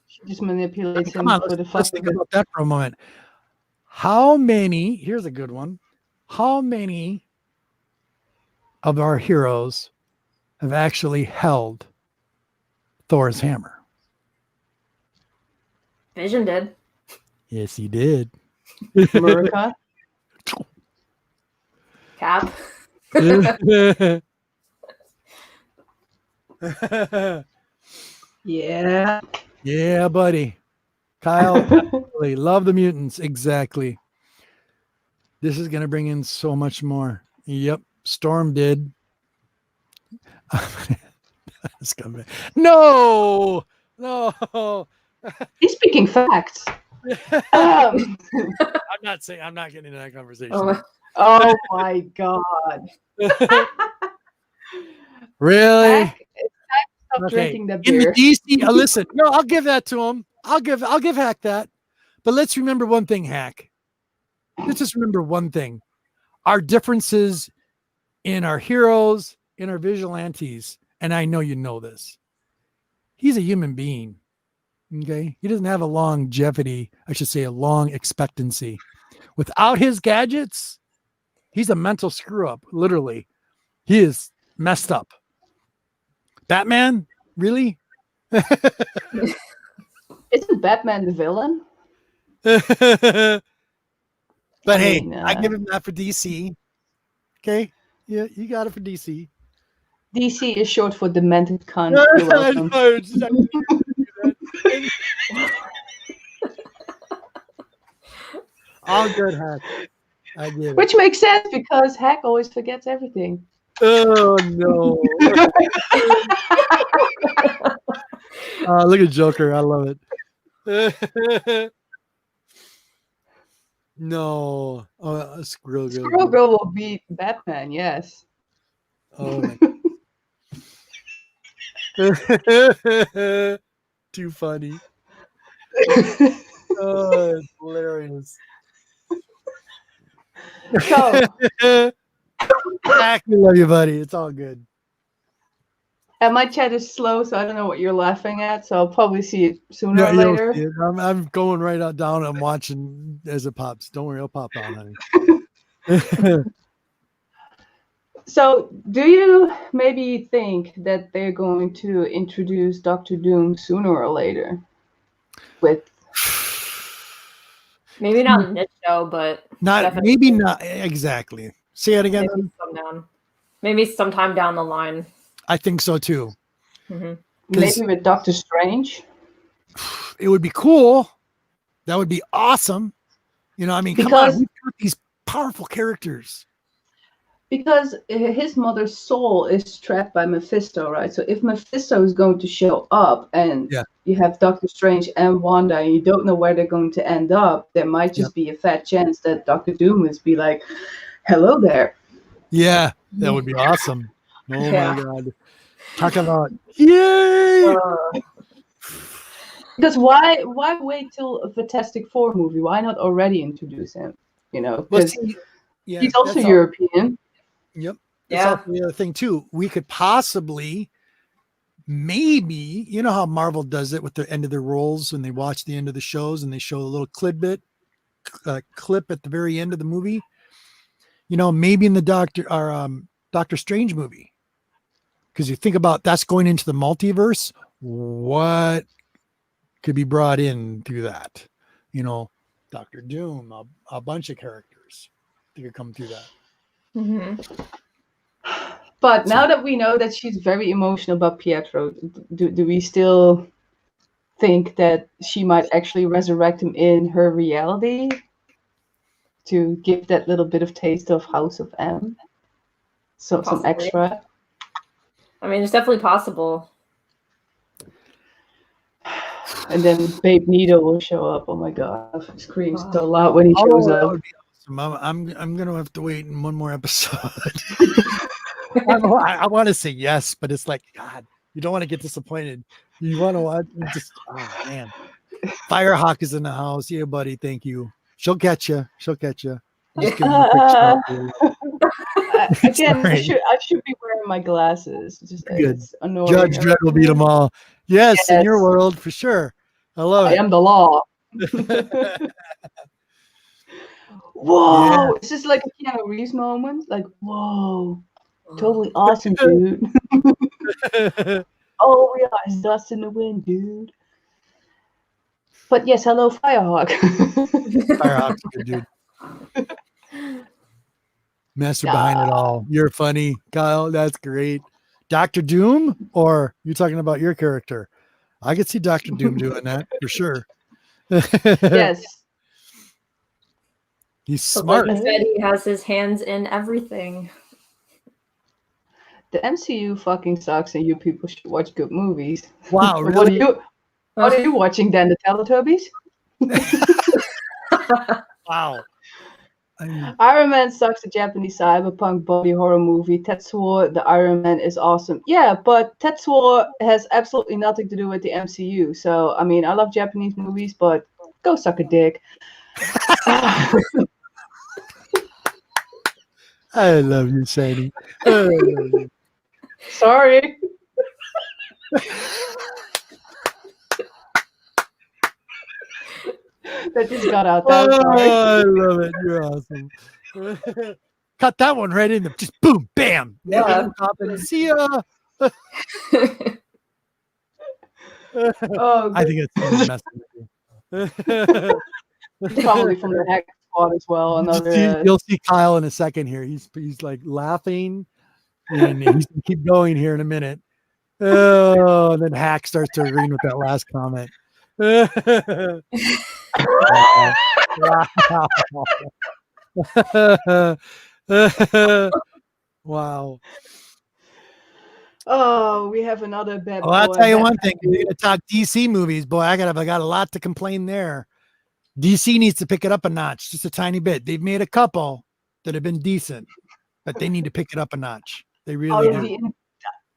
she just manipulates Come him on, for the let's fun think of it. about that for a moment. How many? Here's a good one. How many of our heroes have actually held Thor's hammer? Vision did. Yes, he did. America. Cap. Yeah. Yeah, buddy. Kyle, absolutely. Love the mutants. Exactly. This is going to bring in so much more. Yep. Storm did. No. He's speaking facts. I'm not getting into that conversation. Oh, Oh my God. Really? Hack, it's time to stop drinking the In the beer. DC, listen, no, I'll give that to him. I'll give Hack that. But let's remember one thing, Hack. Let's just remember one thing. Our differences in our heroes, in our vigilantes, and I know you know this. He's a human being. Okay? He doesn't have a longevity, I should say a long expectancy. Without his gadgets, he's a mental screw up, literally. He is messed up. Batman? Really? Isn't Batman the villain? But I hey, mean, I give him that for DC. Okay? Yeah, you got it for DC. DC is short for demented cunt. You're welcome. All good, Hack. I get it. Which makes sense because Hack always forgets everything. Oh no. Look at Joker. I love it. No. Oh, Squirrel Girl. Squirrel Girl will beat Batman, yes. Oh my. Too funny. Oh, it's hilarious. So, Hack, we love you, buddy. It's all good. and my chat is slow, so I don't know what you're laughing at. So I'll probably see it sooner or you'll later. see it. I'm going right out down. I'm watching as it pops. Don't worry, it'll pop on, honey. So, do you maybe think that they're going to introduce Doctor Doom sooner or later? With maybe not in this show, but maybe not exactly. Say it again. Maybe sometime down the line. I think so too. Mm-hmm. Maybe with Doctor Strange. It would be cool. That would be awesome. You know, I mean, come on, we've got these powerful characters. Because his mother's soul is trapped by Mephisto, right? So if Mephisto is going to show up and you have Doctor Strange and Wanda and you don't know where they're going to end up, there might just be a fat chance that Doctor Doom is be like, hello there. Yeah, that would be awesome. Oh my God. Talk about yay! Because why wait till a Fantastic Four movie? Why not already introduce him? You know, because he's also European. Yep. That's also the other thing too. We could possibly, maybe, you know how Marvel does it with the end of their roles when they watch the end of the shows and they show a little clip at the very end of the movie. You know, maybe in the Doctor Strange movie, because you think about that's going into the multiverse. What could be brought in through that? You know, Doctor Doom, a bunch of characters that could come through that. Mm-hmm. But now that we know that she's very emotional about Pietro, do we still think that she might actually resurrect him in her reality to give that little bit of taste of House of M. So some Possibly. extra. I mean, it's definitely possible. And then Babe Needle will show up. Oh my god, he screams so loud when he shows that up. would be awesome. I'm gonna have to wait in one more episode. I want to say yes, but it's like, God, you don't want to get disappointed. You want to watch. Oh man, Firehawk is in the house. Yeah, buddy. Thank you. She'll catch you. She'll catch you. Just give him a quick shot. Again, I Sorry. should be wearing my glasses. Good. It's annoying. Judge Dredd will beat them all. Yes, in your world for sure. I love I it. am the law. Whoa! Yeah. Is this like a Keanu Reeves moment? Like, whoa, totally awesome, dude. Oh, we are as dust in the wind, dude. But yes, hello, Firehawk. Firehawk's a good dude. Master behind it all. You're funny, Kyle. That's great. Dr. Doom, or you talking about your character? I could see Dr. Doom doing that for sure. Yes. He's So smart. like I said, he has his hands in everything. The MCU fucking sucks, and you people should watch good movies. Wow, really? What are you watching then? The Teletubbies? Wow. Iron Man sucks, a Japanese cyberpunk body horror movie. Tetsuo, the Iron Man, is awesome. Yeah, but Tetsuo has absolutely nothing to do with the MCU. So, I mean, I love Japanese movies, but go suck a dick. I love you, Sadie. Sorry. That just got out. That sorry. I love it. You're awesome. Cut that one right in there. Just boom, bam. Yeah. See ya. Oh, I think it's messing with you. probably from the Hack Squad as well. Another. You'll see Kyle in a second here. He's like laughing, and he's gonna keep going here in a minute. Oh, and then Hack starts to agree with that last comment. Wow. Oh, we have another bad boy. Well, I'll tell you one thing. You're gonna talk DC movies, boy. I got a lot to complain there. DC needs to pick it up a notch, just a tiny bit. They've made a couple that have been decent, but they need to pick it up a notch. They really do.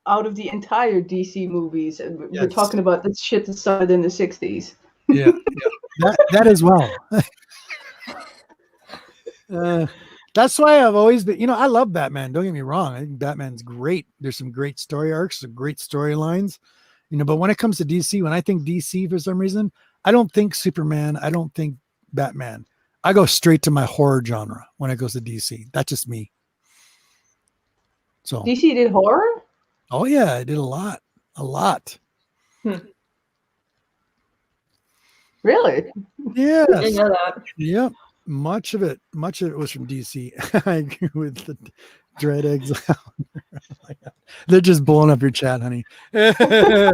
Out of the entire DC movies, and we're Yes. talking about this shit that started in the 60s. Yeah. That as well. That's why I've always been, I love Batman. Don't get me wrong. I think Batman's great. There's some great story arcs, some great storylines, but when it comes to DC, when I think DC for some reason, I don't think Superman. I don't think Batman. I go straight to my horror genre when it goes to DC. That's just me. So DC did horror? Oh yeah, I did a lot. Really? Yes. I didn't know that. Yep. Much of it was from DC. I agree with the Dread Exile. They're just blowing up your chat, honey. Hey,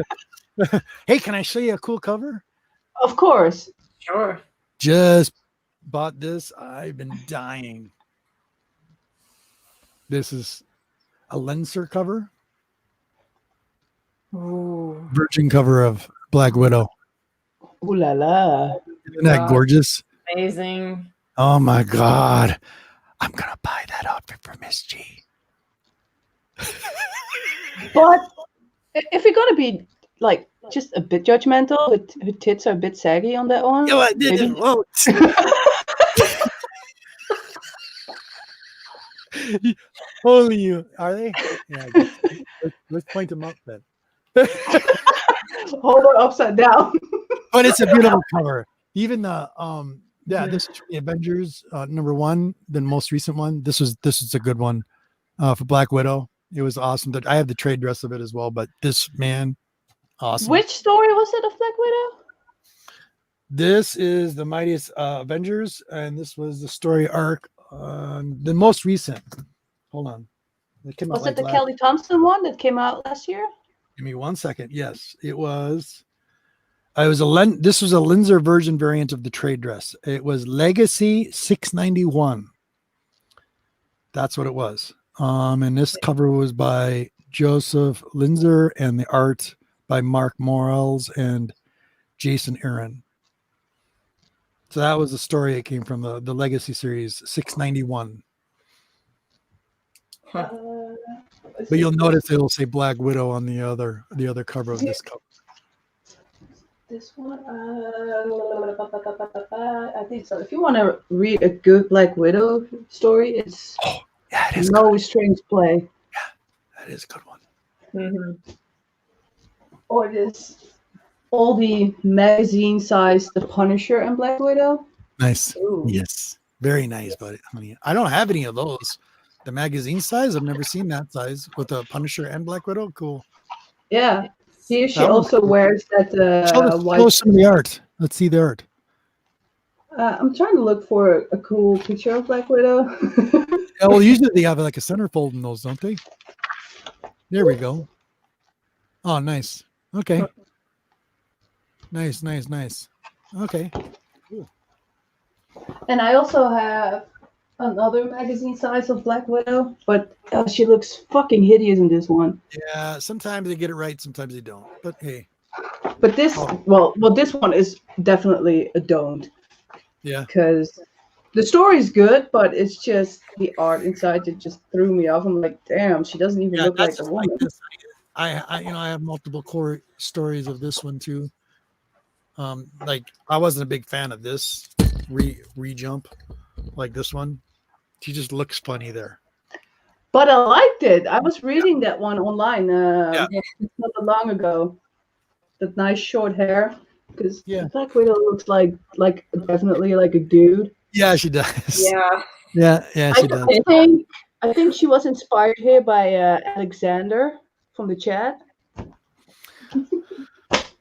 can I show you a cool cover? Of course. Sure. Just bought this. I've been dying. This is a Lenser cover. Ooh. Virgin cover of Black Widow. Ooh la la. Isn't that gorgeous? Amazing. Oh my God. I'm going to buy that outfit for Miss G. But if you're going to be like just a bit judgmental, her tits are a bit saggy on that one. Yeah, I did. Only you. Are they? Yeah. Let's point them up then. Hold it upside down. But it's a beautiful cover. Even the this is the Avengers #1, the most recent one. This is a good one for Black Widow. It was awesome. I have the trade dress of it as well, but this, man, awesome. Which story was it of Black Widow? This is the Mightiest Avengers, and this was the story arc, the most recent. Hold on. Was it the Kelly Thompson one that came out last year? Give me 1 second. Yes, it was. This was a Linzer version variant of the trade dress. It was Legacy 691. That's what it was. And this cover was by Joseph Linzer and the art by Mark Morels and Jason Aaron. So that was the story it came from, the Legacy series 691. Huh. But you'll notice it'll say Black Widow on the other cover of this cover. This one, I think so. If you want to read a good Black Widow story, it's it is No Strings Play. That is a good one. Mm-hmm. Or this oldie magazine size, The Punisher and Black Widow. Nice. Ooh. Yes. Very nice, buddy. Honey. I don't have any of those. The magazine size, I've never seen that size with the Punisher and Black Widow. Cool. Yeah. Here she That one's also cool. wears that Show white. some of the art. Let's see the art. I'm trying to look for a cool picture of Black Widow. Yeah, well, usually they have like a centerfold in those, don't they? There we go. Oh, nice. Okay. Nice. Okay. Cool. And I also have another magazine size of Black Widow, but she looks fucking hideous in this one. Yeah, sometimes they get it right, sometimes they don't. But hey. But this, well, this one is definitely a don't. Yeah. Because the story's good, but it's just the art inside that just threw me off. I'm like, damn, she doesn't even look like a woman. Like this. I have multiple core stories of this one too. Like I wasn't a big fan of this re-jump like this one. She just looks funny there. But I liked it. I was reading that one online not long ago. That nice short hair. Because Black Widow looks like definitely like a dude. Yeah, she does. Yeah. Yeah, she does. I think she was inspired here by Alexander from the chat.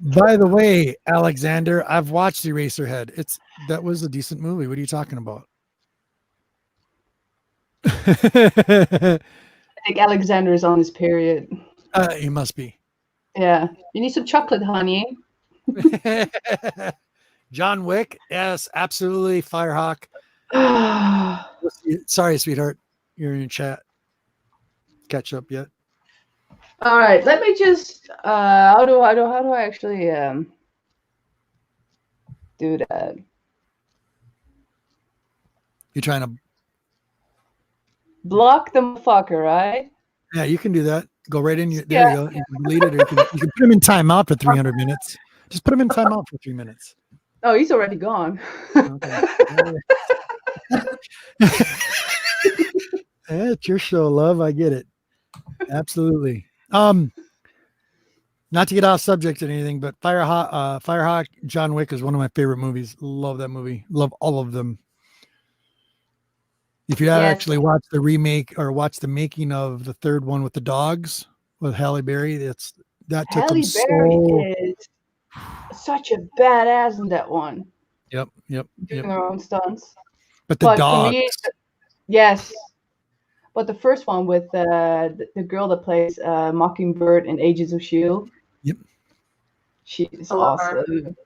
By the way, Alexander, I've watched Eraserhead. That was a decent movie. What are you talking about? I think Alexander is on his period. He must be. Yeah. You need some chocolate, honey. John Wick, yes, absolutely. Firehawk. Sorry, sweetheart, you're in chat. Catch up yet? All right, let me just. How do I actually do that? You're trying to block the fucker, right? Yeah, you can do that. Go right in. There you go. You can delete it, or you can put him in timeout for 300 minutes. Just put him in timeout for 3 minutes. Oh, he's already gone. Okay. It's your show, love. I get it. Absolutely. Not to get off subject or anything, but Firehawk, John Wick is one of my favorite movies. Love that movie. Love all of them. If you actually watch the remake or watch the making of the third one with the dogs with Halle Berry, that took Halle Berry is such a badass in that one. Yep. Doing her own stunts. But the dogs. Yes. But the first one with the girl that plays Mockingbird in Agents of S.H.I.E.L.D. Yep. She's awesome.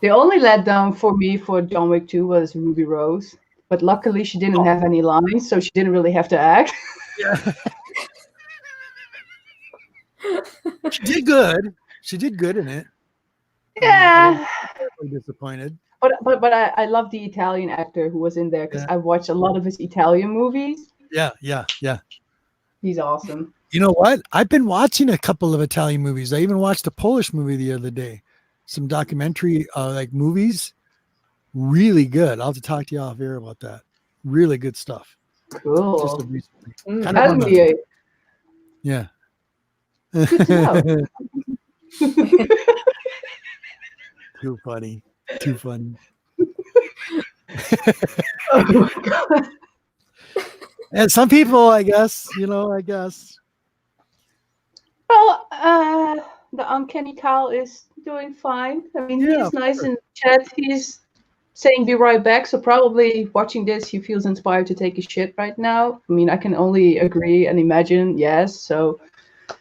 The only letdown for me for John Wick 2 was Ruby Rose. But luckily she didn't have any lines, so she didn't really have to act. Yeah. She did good. She did good in it. Yeah. I'm disappointed. But I love the Italian actor who was in there because I watched a lot of his Italian movies. Yeah. He's awesome. You know what? I've been watching a couple of Italian movies. I even watched a Polish movie the other day. Some documentary like movies. Really good. I'll have to talk to you off air about that. Really good stuff. Cool. Just recently. Yeah. Good to know. Too funny. Oh my God. And some people, I guess. Well, the Uncanny Kyle is doing fine. I mean, he's nice in chat. He's saying be right back. So probably watching this, he feels inspired to take a shit right now. I mean, I can only agree and imagine. Yes. So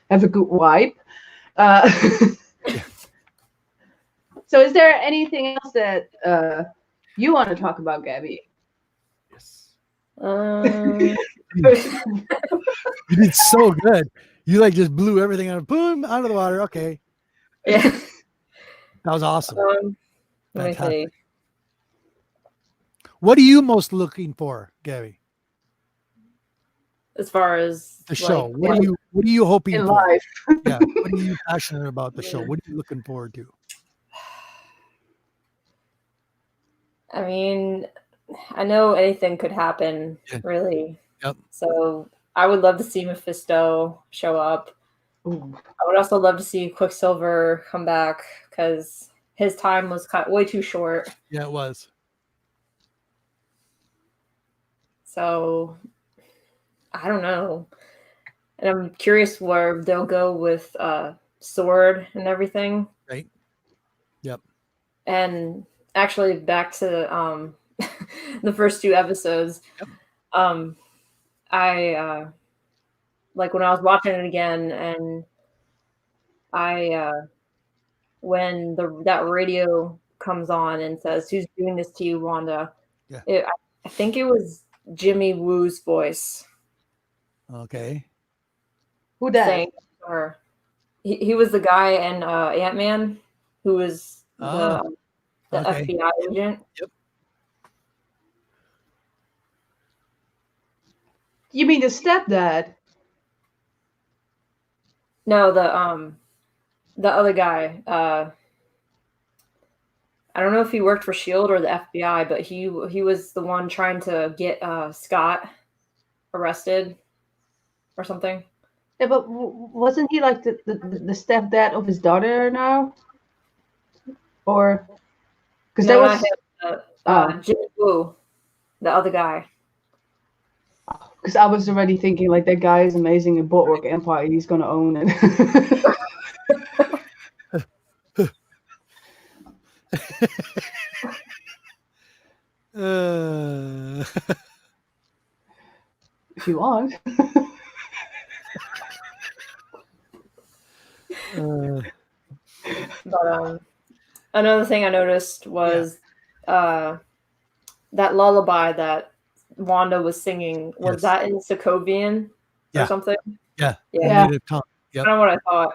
have a good wipe. So is there anything else that you want to talk about, Gabby? Yes. Um, You did so good. You like just blew everything out, boom, out of the water. Okay, yeah. that was awesome. Let me Fantastic. see. What are you most looking for, Gabby? As far as The show. like, What are you hoping In for? life. Yeah. What are you passionate about the show? What are you looking forward to? I mean, I know anything could happen, Yeah. really. Yep. So I would love to see Mephisto show up. Ooh. I would also love to see Quicksilver come back because his time was cut way too short. Yeah, it was. So I don't know. And I'm curious where they'll go with Sword and everything. Right. Yep. And actually, back to the first two episodes. Yep. I like when I was watching it again, and I when that radio comes on and says, "Who's doing this to you, Wanda?" Yeah. I think it was Jimmy Woo's voice Okay. Who that? saying to her. He was the guy in Ant-Man who was the Okay. FBI agent. Yep. You mean the stepdad? No, the other guy. I don't know if he worked for Shield or the FBI, but he was the one trying to get Scott arrested or something. Yeah, but wasn't he like the stepdad of his daughter now? Or because No, that not was him. Jimmy Woo, the other guy. because I was already thinking like that guy is amazing in Boardwalk Empire. He's gonna own it. If you want. But another thing I noticed was that lullaby that Wanda was singing. Was Yes. that in Sokovian Yeah. or something? Yeah. Yeah. Yeah. Native tongue. Yep. Kind of what I thought.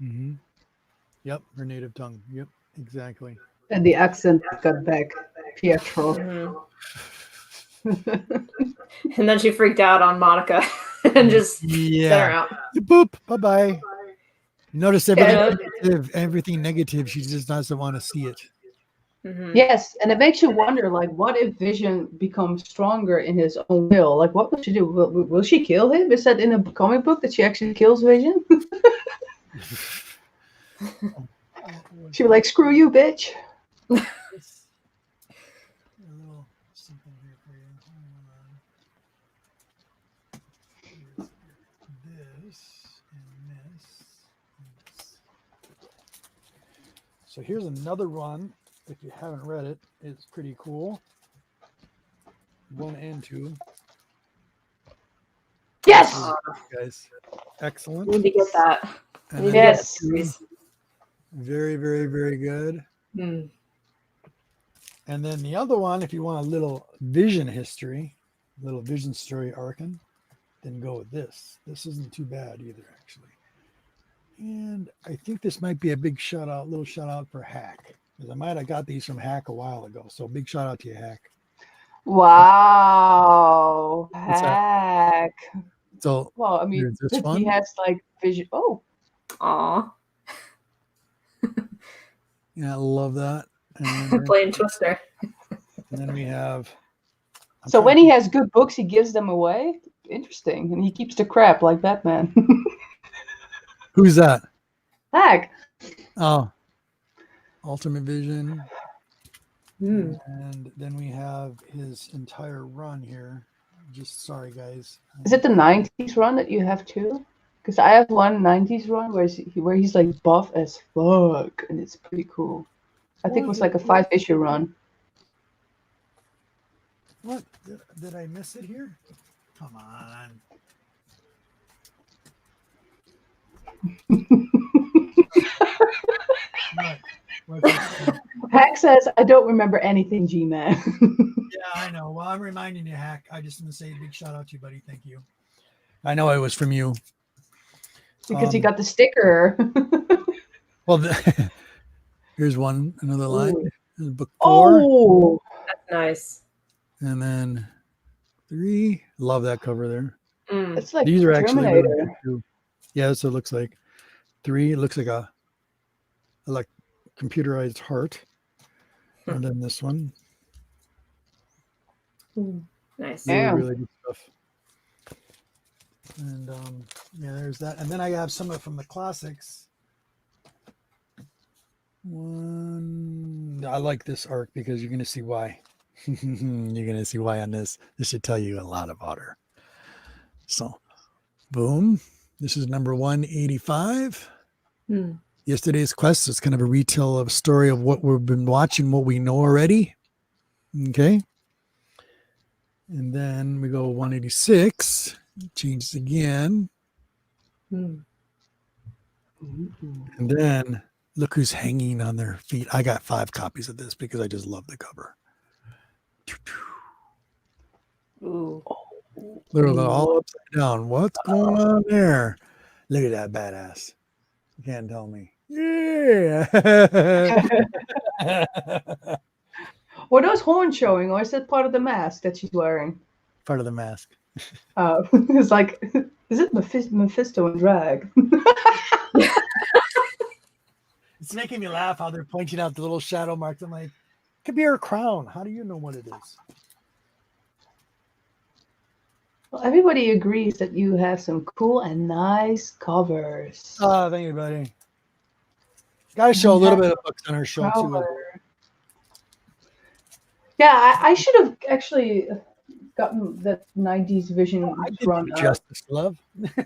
Mm-hmm. Yep. Her native tongue. Yep. Exactly. And the accent got back. Pietro. And then she freaked out on Monica and just sent her out. Boop. Bye bye. Notice everything negative. She just doesn't want to see it. Mm-hmm. Yes, and it makes you wonder, like, what if Vision becomes stronger in his own will? Like, what will she do? Will she kill him? Is that in a comic book that she actually kills Vision? She'll be like, screw you, bitch. A little something here for you. Hold on. This and this and this. So here's another one. If you haven't read it, it's pretty cool. 1 and 2. Yes! Guys, excellent. We need to get that. And We need to then get Yes. that series. very, very, very good. Hmm. And then the other one, if you want a little Vision history, little Vision story arcing, then go with this. This isn't too bad either, actually. And I think this might be a big little shout out for Hack. Because I might have got these from Hack a while ago. So big shout out to you, Hack. Wow. What's that? Hack. So Well, I mean, here's this he one. has like Vision. Oh, Aw. Yeah, I love that. And Playing Twister. then we have. so when he has good books, he gives them away. Interesting, and he keeps the crap like Batman. Who's that? Hack. Oh, Ultimate Vision. Hmm. And then we have his entire run here. Just sorry, guys. Is it the 90s run that you have too? Because I have one 90s run where he's like buff as fuck, and it's pretty cool. I think it was like a 5-issue run. What? Did I miss it here? Come on. What? Hack says, I don't remember anything, G-Man. Yeah, I know. Well, I'm reminding you, Hack. I just want to say a big shout out to you, buddy. Thank you. I know it was from you. Because he got the sticker. Well, here's another line. Book 4. Oh, That's nice. And then 3. Love that cover there. it's like These are actually Terminator. really good too. Yeah, that's what it looks like. 3, it looks like a like computerized heart. And then this one. Nice. Really, Yeah. really good stuff. And yeah, there's that. And then I have some from the classics. I like this arc because you're gonna see why. You're gonna see why on this. This should tell you a lot about her. So, boom. This is number 185. Yesterday's Quest is kind of a retell of a story of what we've been watching, what we know already. Okay. And then we go 186. Changes again. And then look who's hanging on their feet. I got 5 copies of this because I just love the cover. Ooh. They're all upside down. What's going on there? Look at that badass. You can't tell me. Yeah. Were those horns showing, or is that part of the mask that she's wearing? Part of the mask. It's like, is it Mephisto in drag? It's making me laugh how they're pointing out the little shadow marks. I'm like, it could be her crown. How do you know what it is? Well, everybody agrees that you have some cool and nice covers. Oh, thank you, buddy. Got to show a little bit of books on our show, too. Yeah, I should have actually gotten that 90s Vision run. Justice, love.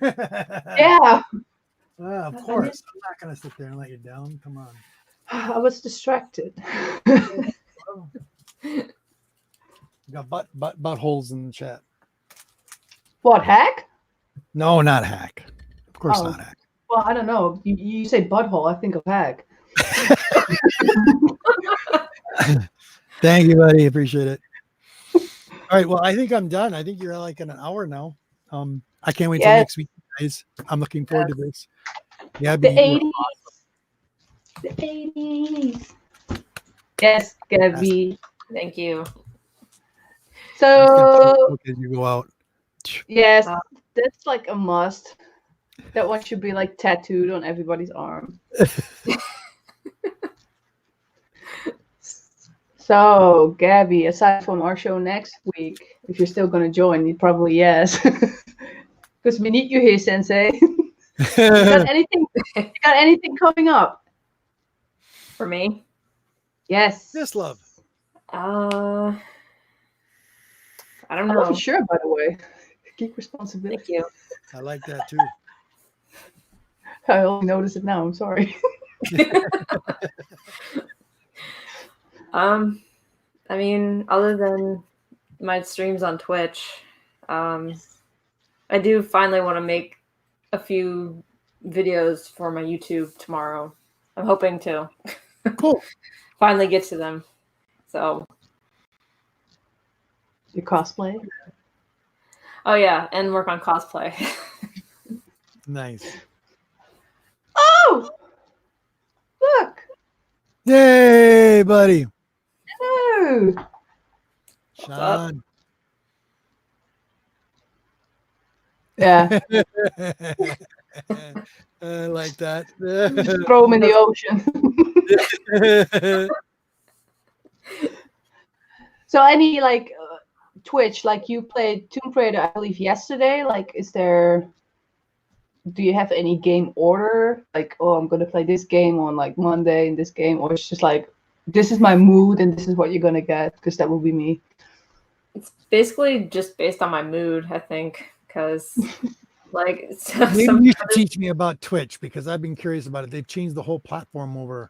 Yeah. Of course. I'm not going to sit there and let you down. Come on. I was distracted. You got buttholes in the chat. What, Hack? No, not Hack. Of course not Hack. Well, I don't know. You say butthole, I think of Hack. Thank you, buddy. Appreciate it. All right. Well, I think I'm done. I think you're like in an hour now. I can't wait till next week, guys. I'm looking forward to this. Yeah, the 80s. The 80s. Yes, Gabby. Thank you. So, as you go out. Yes, that's like a must. That one should be like tattooed on everybody's arm. So, Gabby, aside from our show next week, if you're still going to join, you probably yes. Because we need you here, Sensei. you got anything coming up? For me? Yes. Yes, love. I don't know. I wasn't sure, by the way. Keep responsibility. Thank you. I like that too. I only notice it now. I'm sorry. I mean, other than my streams on Twitch, I do finally want to make a few videos for my YouTube tomorrow. I'm hoping to Cool. finally get to them. So Your cosplay? oh yeah, and work on cosplay. Nice. Oh! Look! Yay, buddy. Oh! Sean. Yeah. I like that. Just throw them in the ocean. So any like Twitch, like you played Tomb Raider, I believe yesterday. Like, do you have any game order? Like, oh, I'm gonna play this game on like Monday and this game, or it's just like, this is my mood and this is what you're gonna get, because that will be me. It's basically just based on my mood, I think, because like Maybe you should teach me about Twitch, because I've been curious about it. They've changed the whole platform over.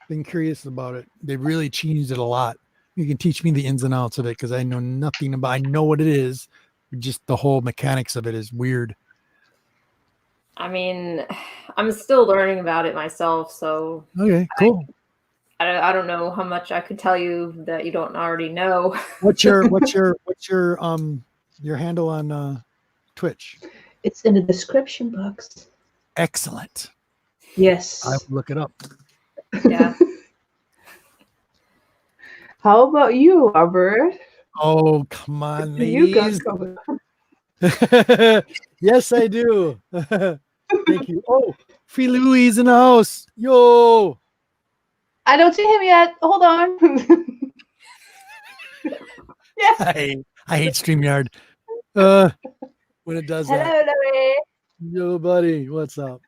Been curious about it. They've really changed it a lot. You can teach me the ins and outs of it, because I know nothing about. I know what it is, just the whole mechanics of it is weird. I mean, I'm still learning about it myself, so Okay, cool. I don't know how much I could tell you that you don't already know. What's your handle on Twitch? It's in the description box. Excellent. Yes. I will look it up. Yeah. How about you, Robert? Oh, come on, You got ladies. covered. Yes, I do. Thank you. Oh, Free Louie's in the house. Yo. I don't see him yet. Hold on. Yes. I hate StreamYard. When it does that. Hello, Louie. Yo, buddy, what's up?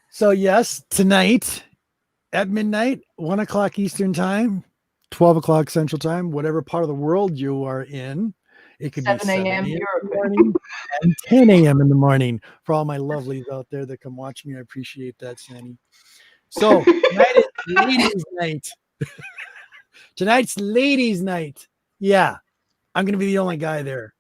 So yes, tonight at midnight, 1 o'clock Eastern time, 12 o'clock Central time, whatever part of the world you are in. It could 7 be 7 a.m. a.m. in the Europe. morning and 10 a.m. in the morning. For all my lovelies out there that come watch me, I appreciate that, Sandy. So tonight is ladies' night. Tonight's ladies' night. Yeah, I'm gonna be the only guy there.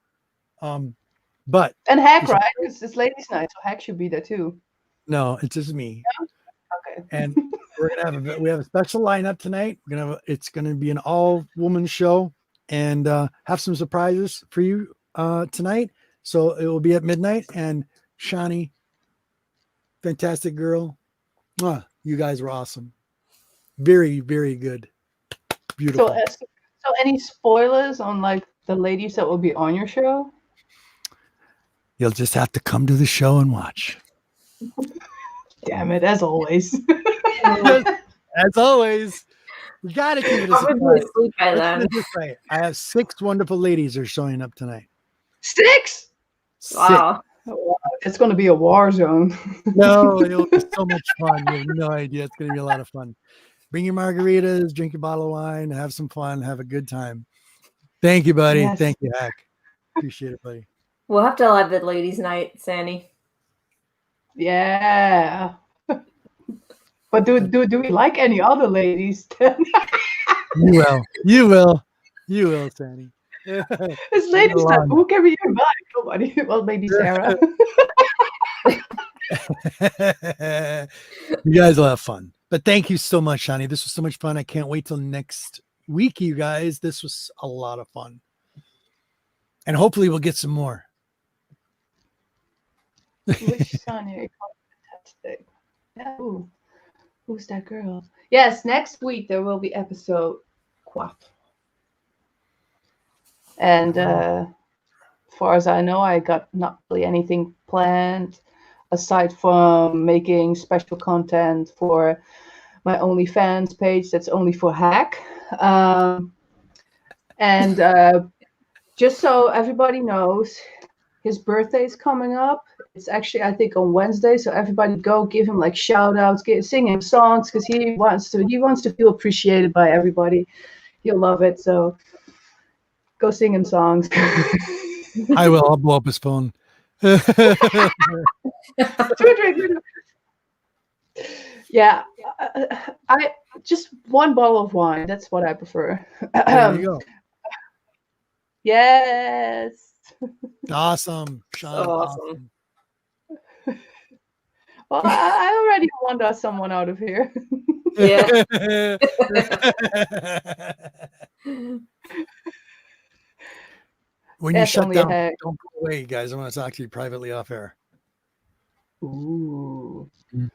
But And Hack, right? It's ladies' night, so Hack should be there too. no, it's just me. Okay. And we're gonna have a special lineup tonight. It's gonna be an all-woman show, and have some surprises for you tonight. So it will be at midnight. And Shani, fantastic girl, you guys were awesome, very, very good, beautiful. So any spoilers on like the ladies that will be on your show? You'll just have to come to the show and watch. Damn it, as always. As always, you gotta keep it a Probably surprise. asleep by Let's then. put it this way. I have 6 wonderful ladies that are showing up tonight. 6? 6. Wow. It's going to be a war zone. No, it'll be so much fun. You have no idea. It's going to be a lot of fun. Bring your margaritas, drink a bottle of wine, have some fun, have a good time. Thank you, buddy. Yes. Thank you, Hack. Appreciate it, buddy. We'll have to have the ladies' night, Sandy. Yeah. But do we like any other ladies? You will, Sandy. It's ladies time. Who can we invite? Nobody. Well, maybe Sarah. You guys will have fun. But thank you so much, Shani. This was so much fun. I can't wait till next week, you guys. This was a lot of fun. And hopefully we'll get some more. Which son here? Fantastic. Yeah. Ooh. Who's that girl? Yes, next week there will be episode 4. And as far as I know, I got not really anything planned aside from making special content for my OnlyFans page that's only for Hack. Just so everybody knows, his birthday is coming up. It's actually, I think, on Wednesday. So everybody go give him like shout outs, sing him songs, because he wants to feel appreciated by everybody. He'll love it. So go sing him songs. I will. I'll blow up his phone. Yeah, I just one bottle of wine. That's what I prefer. There you go. Yes. Awesome. Sean, Awesome. Well, I already wander someone out of here. Yeah. When you That's shut only down, a don't go away, guys. I want to talk to you privately off air. Ooh. Mm.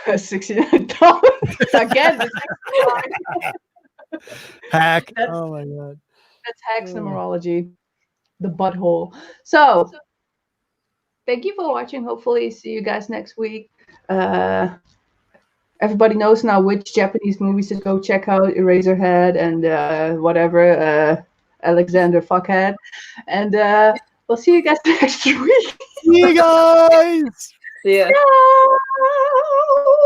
$69 again. Hack. That's- Oh my god. That's Hack's numerology, the butthole. So, thank you for watching. Hopefully, see you guys next week. Everybody knows now which Japanese movies to go check out: Eraserhead and whatever, Alexander Fuckhead. And we'll see you guys next week. See you guys. Yeah. Ciao.